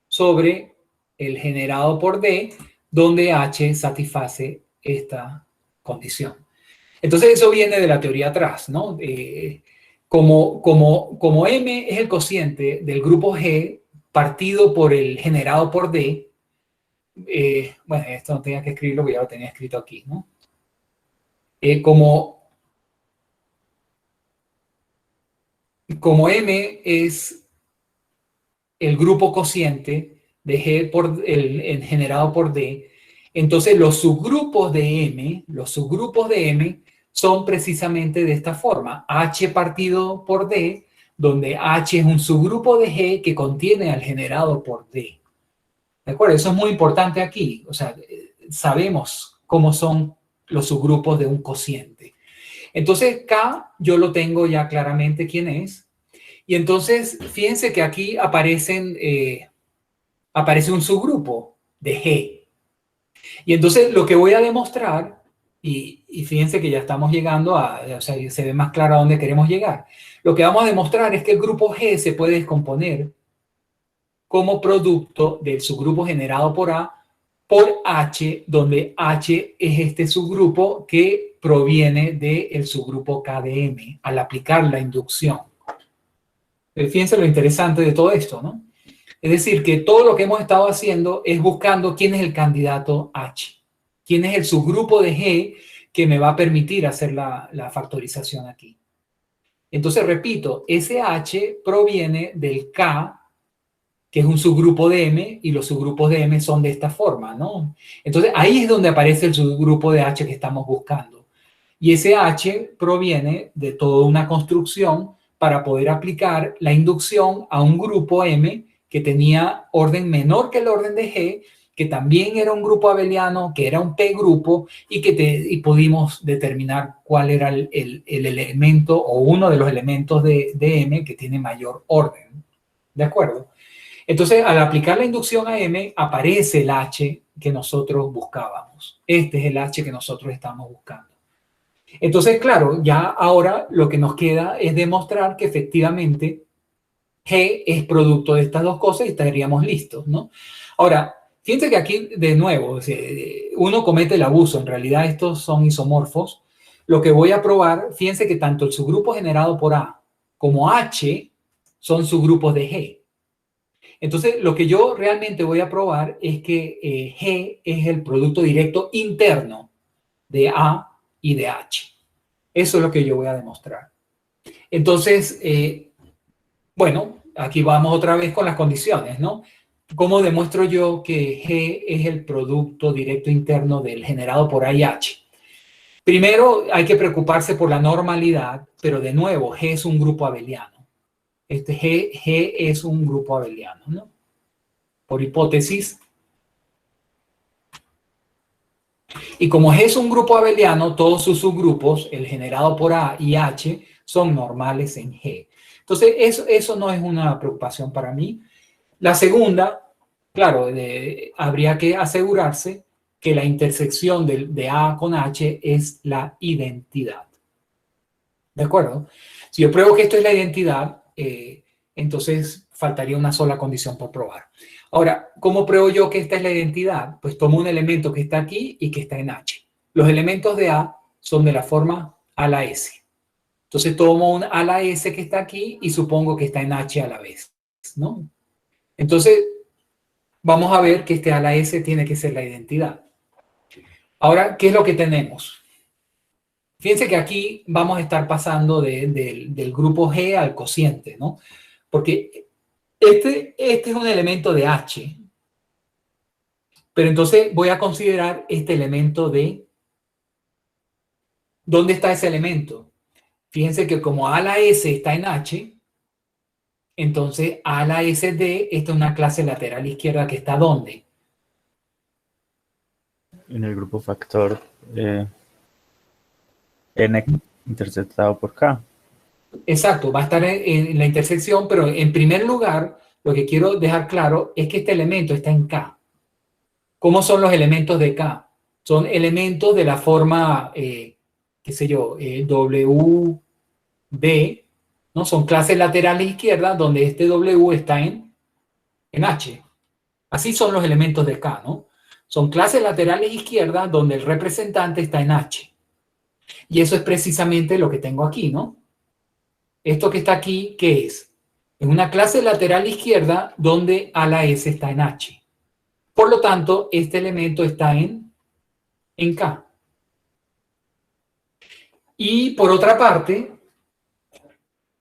sobre el generado por D, donde H satisface esta condición. Entonces eso viene de la teoría atrás, ¿no? Como M es el cociente del grupo G partido por el generado por D, bueno, esto no tenía que escribirlo, porque ya lo tenía escrito aquí, ¿no? Como M es el grupo cociente de G por el generado por D, entonces los subgrupos de M son precisamente de esta forma, H partido por D, donde H es un subgrupo de G que contiene al generado por D. ¿De acuerdo? Eso es muy importante aquí, o sea, sabemos cómo son los subgrupos de un cociente. Entonces K yo lo tengo ya claramente quién es, y entonces fíjense que aquí aparece un subgrupo de G. Y entonces lo que voy a demostrar, y fíjense que ya estamos llegando o sea, se ve más claro a dónde queremos llegar. Lo que vamos a demostrar es que el grupo G se puede descomponer como producto del subgrupo generado por A por H, donde H es este subgrupo que proviene del subgrupo K de M al aplicar la inducción. Fíjense lo interesante de todo esto, ¿no? Es decir, que todo lo que hemos estado haciendo es buscando quién es el candidato H, quién es el subgrupo de G que me va a permitir hacer la factorización aquí. Entonces, repito, ese H proviene del K, que es un subgrupo de M, y los subgrupos de M son de esta forma, ¿no? Entonces, ahí es donde aparece el subgrupo de H que estamos buscando. Y ese H proviene de toda una construcción para poder aplicar la inducción a un grupo M que tenía orden menor que el orden de G, que también era un grupo abeliano, que era un P grupo, y pudimos determinar cuál era el elemento o uno de los elementos de M que tiene mayor orden. ¿De acuerdo? Entonces, al aplicar la inducción a M, aparece el H que nosotros buscábamos. Este es el H que nosotros estamos buscando. Entonces, claro, ya ahora lo que nos queda es demostrar que efectivamente G es producto de estas dos cosas y estaríamos listos, ¿no? Ahora, fíjense que aquí, de nuevo, uno comete el abuso. En realidad, estos son isomorfos. Lo que voy a probar, fíjense que tanto el subgrupo generado por A como H son subgrupos de G. Entonces, lo que yo realmente voy a probar es que G es el producto directo interno de A y de H. Eso es lo que yo voy a demostrar. Entonces, bueno, aquí vamos otra vez con las condiciones, ¿no? ¿Cómo demuestro yo que G es el producto directo interno del generado por A y H? Primero, hay que preocuparse por la normalidad, pero de nuevo, G es un grupo abeliano. G es un grupo abeliano, ¿no? Por hipótesis. Y como G es un grupo abeliano, todos sus subgrupos, el generado por A y H, son normales en G. Entonces, eso no es una preocupación para mí. La segunda, claro, habría que asegurarse que la intersección de A con H es la identidad. ¿De acuerdo? Si yo pruebo que esto es la identidad, entonces faltaría una sola condición por probar. Ahora, ¿cómo pruebo yo que esta es la identidad? Pues tomo un elemento que está aquí y que está en H. Los elementos de A son de la forma a la S. Entonces tomo un a la S que está aquí y supongo que está en H a la vez, ¿no? Entonces, vamos a ver que este a la S tiene que ser la identidad. Ahora, ¿qué es lo que tenemos? Fíjense que aquí vamos a estar pasando del grupo G al cociente, ¿no? Porque este es un elemento de H, pero entonces voy a considerar este elemento de... ¿Dónde está ese elemento? Fíjense que como A a la S está en H, entonces A a la S de, esta es una clase lateral izquierda que está ¿dónde? En el grupo factor N interceptado por K. Exacto, va a estar en la intersección, pero en primer lugar, lo que quiero dejar claro es que este elemento está en K. ¿Cómo son los elementos de K? Son elementos de la forma, qué sé yo, WD, ¿no? Son clases laterales izquierdas donde este W está en H. Así son los elementos de K, ¿no? Son clases laterales izquierdas donde el representante está en H. Y eso es precisamente lo que tengo aquí, ¿no? Esto que está aquí, ¿qué es? Es una clase lateral izquierda donde A la S está en H. Por lo tanto, este elemento está en K. Y por otra parte,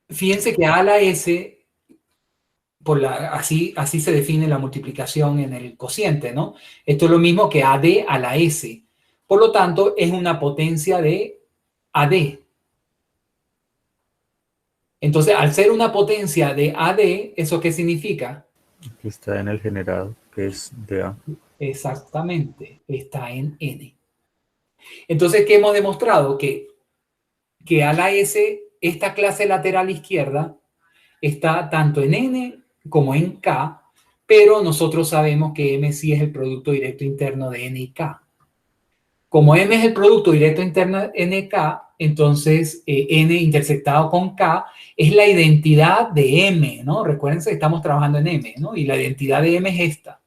fíjense que A a la S, así se define la multiplicación en el cociente, ¿no? Esto es lo mismo que AD a la S. Por lo tanto, es una potencia de AD. Entonces, al ser una potencia de AD, ¿eso qué significa? Que está en el generado, que es de A. Exactamente, está en N. Entonces, ¿qué hemos demostrado? Que A la S, esta clase lateral izquierda, está tanto en N como en K, pero nosotros sabemos que M sí es el producto directo interno de N y K. Como M es el producto directo interno de N y K, entonces N intersectado con K es la identidad de M, ¿no? Recuerden que estamos trabajando en M, ¿no? Y la identidad de M es esta.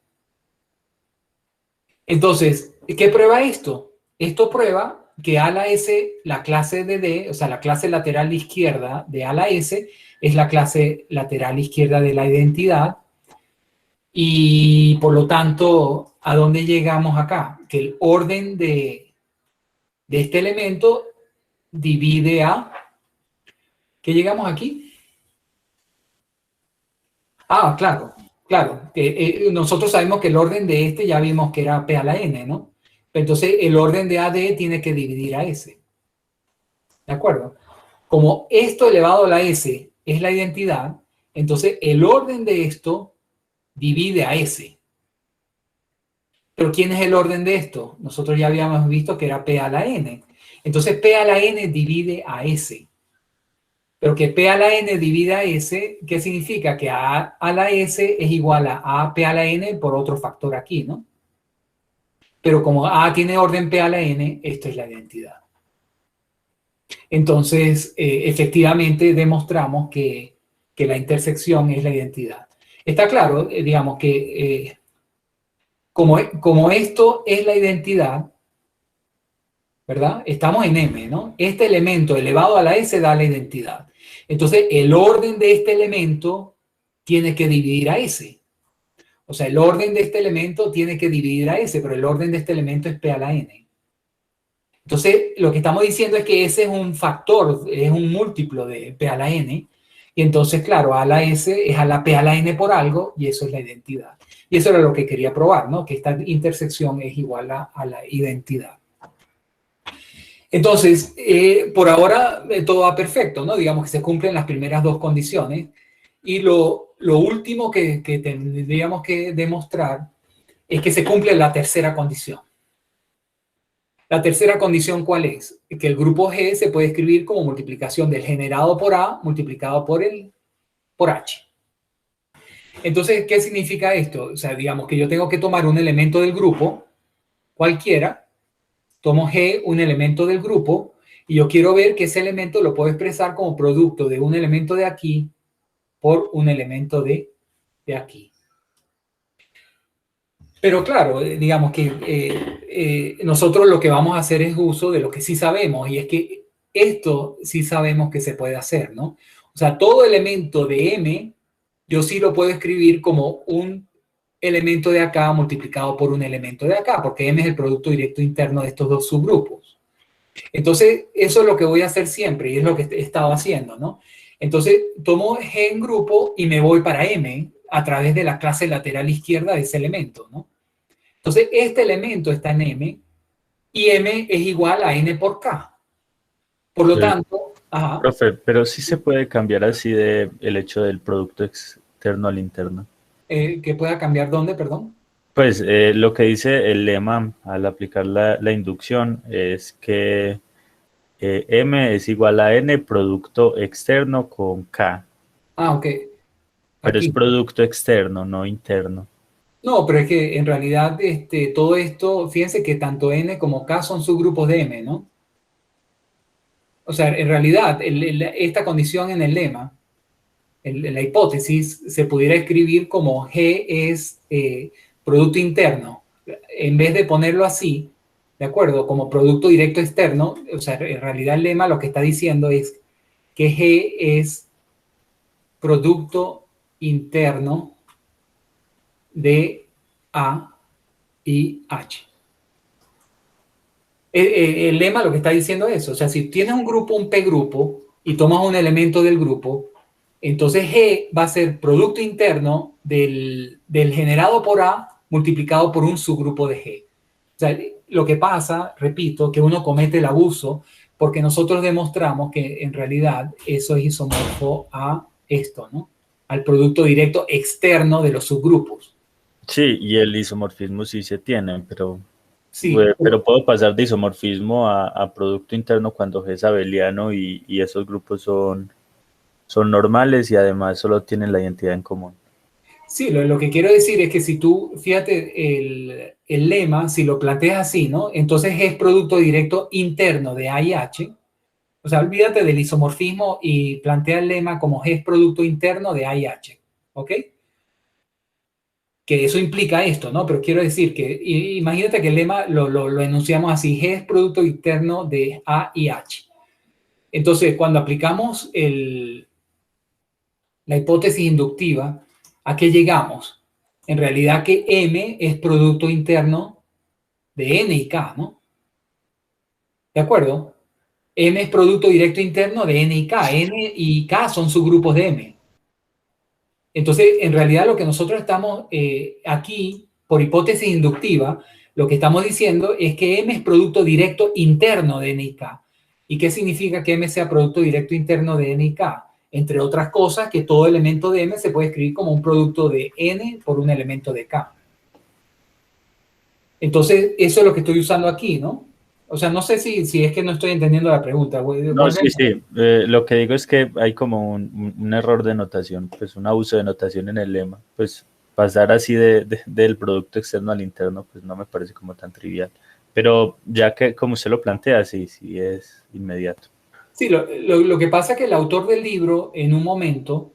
Entonces, ¿qué prueba esto? Esto prueba que A a la S, la clase de D, o sea, la clase lateral izquierda de A a la S, es la clase lateral izquierda de la identidad. Y por lo tanto, ¿a dónde llegamos acá? Que el orden de este elemento divide a... ¿Qué llegamos aquí? Ah, claro, claro. Nosotros sabemos que el orden de este ya vimos que era P a la N, ¿no? Entonces, el orden de AD tiene que dividir a S. ¿De acuerdo? Como esto elevado a la S es la identidad, entonces el orden de esto divide a S. Pero ¿quién es el orden de esto? Nosotros ya habíamos visto que era P a la N. Entonces P a la N divide a S. Pero que P a la N divide a S, ¿qué significa? Que A a la S es igual a P a la N por otro factor aquí, ¿no? Pero como A tiene orden P a la N, esto es la identidad. Entonces, efectivamente demostramos que la intersección es la identidad. Está claro, digamos que como esto es la identidad, ¿verdad? Estamos en M, ¿no? Este elemento elevado a la S da la identidad. Entonces, el orden de este elemento tiene que dividir a S. O sea, el orden de este elemento tiene que dividir a S, pero el orden de este elemento es P a la N. Entonces, lo que estamos diciendo es que S es un factor, es un múltiplo de P a la N. Y entonces, claro, A a la S es a la P a la N por algo, y eso es la identidad. Y eso era lo que quería probar, ¿no? Que esta intersección es igual a la identidad. Entonces, por ahora todo va perfecto, ¿no? Digamos que se cumplen las primeras dos condiciones. Y lo último que tendríamos que demostrar es que se cumple la tercera condición. La tercera condición, ¿cuál es? Que el grupo G se puede escribir como multiplicación del generado por A multiplicado por H. Entonces, ¿qué significa esto? O sea, digamos que yo tengo que tomar un elemento del grupo, cualquiera, tomo G, un elemento del grupo, y yo quiero ver que ese elemento lo puedo expresar como producto de un elemento de aquí por un elemento de aquí. Pero claro, digamos que nosotros lo que vamos a hacer es uso de lo que sí sabemos, y es que esto sí sabemos que se puede hacer, ¿no? O sea, todo elemento de M, yo sí lo puedo escribir como un elemento de acá multiplicado por un elemento de acá, porque M es el producto directo interno de estos dos subgrupos. Entonces, eso es lo que voy a hacer siempre, y es lo que he estado haciendo, ¿no? Entonces, tomo G en grupo y me voy para M a través de la clase lateral izquierda de ese elemento, ¿no? Entonces, este elemento está en M, y M es igual a N por K. Por lo tanto... Ajá. Profe, pero sí se puede cambiar así el hecho del producto externo al interno. ¿Que pueda cambiar dónde, perdón? Pues lo que dice el lema al aplicar la inducción es que M es igual a N producto externo con K. Ah, ok. Pero Aquí. es producto externo, no interno. No, pero es que en realidad todo esto, fíjense que tanto N como K son subgrupos de M, ¿no? O sea, en realidad, esta condición en el lema, la hipótesis, se pudiera escribir como G es producto interno. En vez de ponerlo así, ¿de acuerdo? Como producto directo externo, o sea, en realidad el lema lo que está diciendo es que G es producto interno de A y H. El lema lo que está diciendo es eso. O sea, si tienes un grupo, un P grupo, y tomas un elemento del grupo, entonces G va a ser producto interno del generado por A multiplicado por un subgrupo de G. O sea, lo que pasa, repito, que uno comete el abuso porque nosotros demostramos que en realidad eso es isomorfo a esto, ¿no? Al producto directo externo de los subgrupos. Sí, y el isomorfismo sí se tiene, pero, sí, pero puedo pasar de isomorfismo a producto interno cuando G es abeliano y esos grupos son normales y además solo tienen la identidad en común. Sí, lo que quiero decir es que si tú, fíjate, el lema, si lo planteas así, ¿no? Entonces G es producto directo interno de A y H. O sea, olvídate del isomorfismo y plantea el lema como G es producto interno de A y H. ¿Ok? Que eso implica esto, ¿no? Pero quiero decir que, imagínate que el lema lo enunciamos así, G es producto interno de A y H. Entonces, cuando aplicamos la hipótesis inductiva, ¿a qué llegamos? En realidad que M es producto interno de N y K, ¿no? ¿De acuerdo? M es producto directo interno de N y K. N y K son subgrupos de M. Entonces, en realidad lo que nosotros estamos aquí, por hipótesis inductiva, lo que estamos diciendo es que M es producto directo interno de N y K. ¿Y qué significa que M sea producto directo interno de N y K? entre otras cosas, que todo elemento de M se puede escribir como un producto de N por un elemento de K. Entonces, eso es lo que estoy usando aquí, ¿no? O sea, no sé si es que no estoy entendiendo la pregunta. No, sí. Lo que digo es que hay como un error de notación, pues un abuso de notación en el lema. Pues pasar así del producto externo al interno, pues no me parece como tan trivial. Pero ya que como usted lo plantea, sí es inmediato. Sí, lo que pasa es que el autor del libro, en un momento,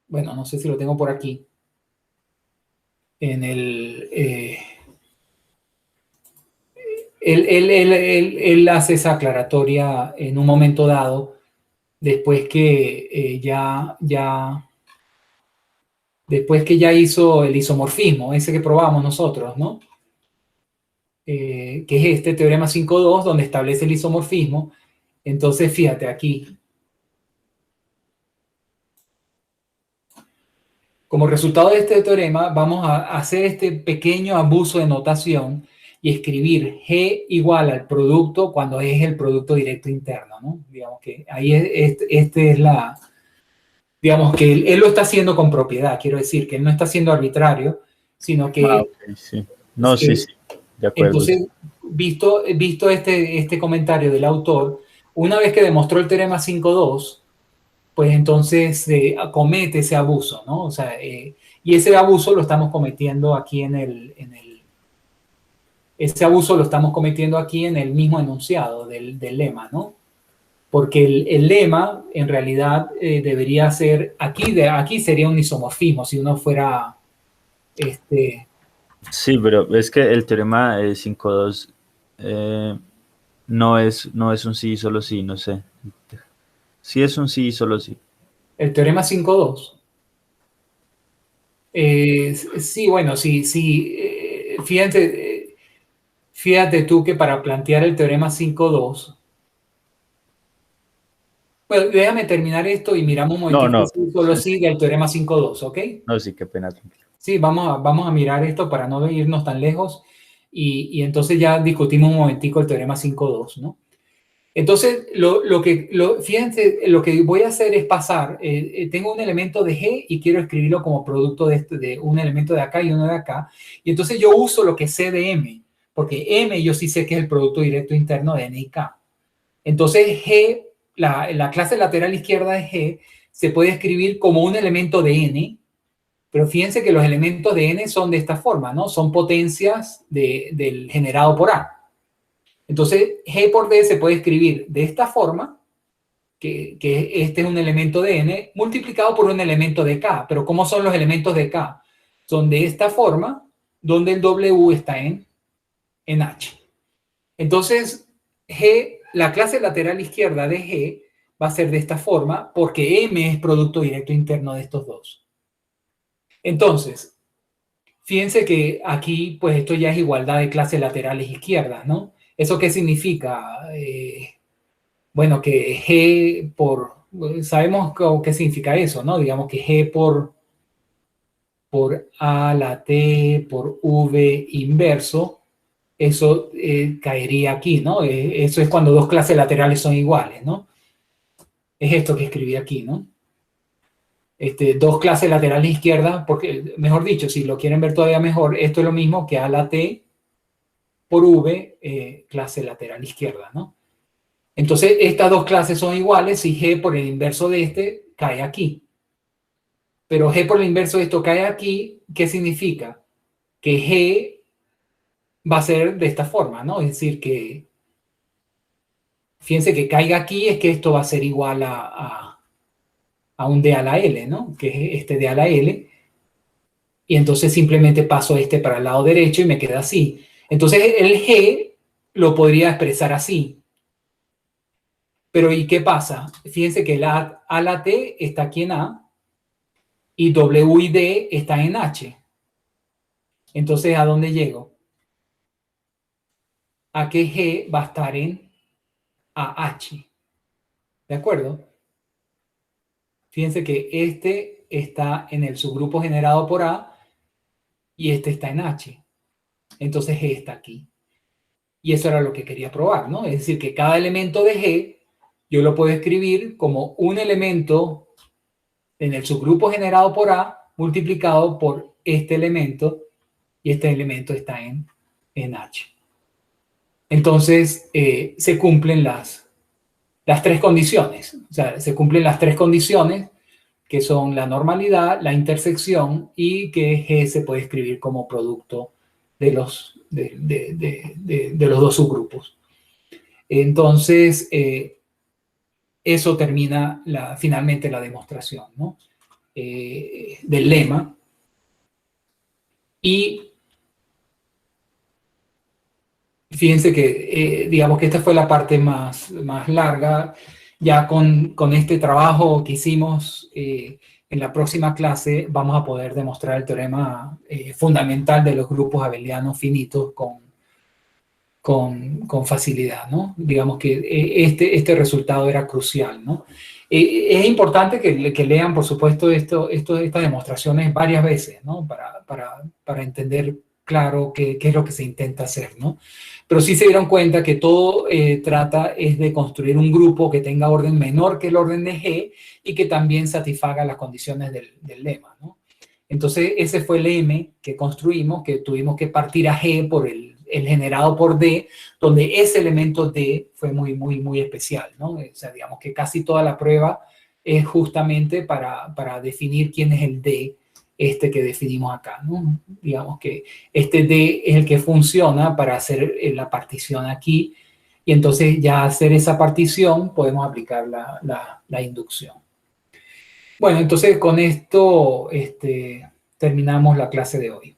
bueno, no sé si lo tengo por aquí, en el... él hace esa aclaratoria en un momento dado, después que después que ya hizo el isomorfismo, ese que probamos nosotros, ¿no? Que es este teorema 5.2, donde establece el isomorfismo. Entonces, fíjate aquí. Como resultado de este teorema, vamos a hacer este pequeño abuso de notación y escribir G igual al producto cuando es el producto directo interno, ¿no? Digamos que ahí es la... Digamos que él lo está haciendo con propiedad, quiero decir, que él no está siendo arbitrario, sino que... Okay, sí. No, sí, de acuerdo. Entonces, visto este comentario del autor, una vez que demostró el teorema 5.2, pues entonces comete ese abuso, ¿no? O sea, y ese abuso lo estamos cometiendo aquí ese abuso lo estamos cometiendo aquí en el mismo enunciado del lema, ¿no? Porque el lema en realidad debería ser, aquí sería un isomorfismo si uno fuera, Sí, pero es que el teorema 5.2 no es un sí, solo sí, no sé. Sí es un sí, solo sí. El teorema 5.2. Sí, bueno, sí. Fíjate tú que para plantear el teorema 5.2, bueno, déjame terminar esto y miramos un momentito No. si solo sigue el teorema 5.2, ¿ok? No, sí, qué pena, tranquilo. Sí, vamos a mirar esto para no irnos tan lejos y entonces ya discutimos un momentico el teorema 5.2, ¿no? Entonces, fíjense, lo que voy a hacer es pasar, tengo un elemento de G y quiero escribirlo como producto de un elemento de acá y uno de acá, y entonces yo uso lo que sé de M, porque M yo sí sé que es el producto directo interno de N y K. Entonces, G, la clase lateral izquierda de G, se puede escribir como un elemento de N, pero fíjense que los elementos de N son de esta forma, ¿no? Son potencias del generado por A. Entonces, G por D se puede escribir de esta forma, que este es un elemento de N, multiplicado por un elemento de K. Pero ¿cómo son los elementos de K? Son de esta forma, donde el W está en H. Entonces, G, la clase lateral izquierda de G va a ser de esta forma, porque M es producto directo interno de estos dos. Entonces, fíjense que aquí, pues esto ya es igualdad de clases laterales izquierdas, ¿no? ¿Eso qué significa? Bueno, que sabemos qué significa eso, ¿no? Digamos que G por A la T por V inverso, eso caería aquí, ¿no? Eso es cuando dos clases laterales son iguales, ¿no? Es esto que escribí aquí, ¿no? Dos clases laterales izquierdas, porque, mejor dicho, si lo quieren ver todavía mejor, esto es lo mismo que A la T por V, clase lateral izquierda, ¿no? Entonces, estas dos clases son iguales y G por el inverso de este cae aquí. Pero G por el inverso de esto cae aquí, ¿qué significa? Que G va a ser de esta forma, ¿no? Es decir, que fíjense que caiga aquí es que esto va a ser igual a un D a la L, ¿no? Que es este D a la L. Y entonces simplemente paso este para el lado derecho y me queda así. Entonces, el G lo podría expresar así. Pero ¿y qué pasa? Fíjense que la A la T está aquí en A y W y D está en H. Entonces, ¿a dónde llego? A que G va a estar en AH. ¿De acuerdo? Fíjense que este está en el subgrupo generado por A y este está en H. Entonces G está aquí. Y eso era lo que quería probar, ¿no? Es decir, que cada elemento de G yo lo puedo escribir como un elemento en el subgrupo generado por A multiplicado por este elemento, y este elemento está en H. Entonces, se cumplen las tres condiciones. O sea, se cumplen las tres condiciones, que son la normalidad, la intersección, y que G se puede escribir como producto de los dos subgrupos. Entonces, eso termina finalmente la demostración, ¿no? Del lema. Y fíjense que, digamos que esta fue la parte más larga. Ya con este trabajo que hicimos, en la próxima clase vamos a poder demostrar el teorema fundamental de los grupos abelianos finitos con facilidad, ¿no? Digamos que este resultado era crucial, ¿no? Es importante que lean, por supuesto, estas demostraciones varias veces, ¿no? Para entender claro qué es lo que se intenta hacer, ¿no? Pero sí se dieron cuenta que todo trata es de construir un grupo que tenga orden menor que el orden de G y que también satisfaga las condiciones del lema, ¿no? Entonces, ese fue el M que construimos, que tuvimos que partir a G por el generado por D, donde ese elemento D fue muy especial, ¿no? O sea, digamos que casi toda la prueba es justamente para definir quién es el D que definimos acá, ¿no? Digamos que este D es el que funciona para hacer la partición aquí, y entonces ya hacer esa partición podemos aplicar la inducción. Bueno, entonces con esto terminamos la clase de hoy.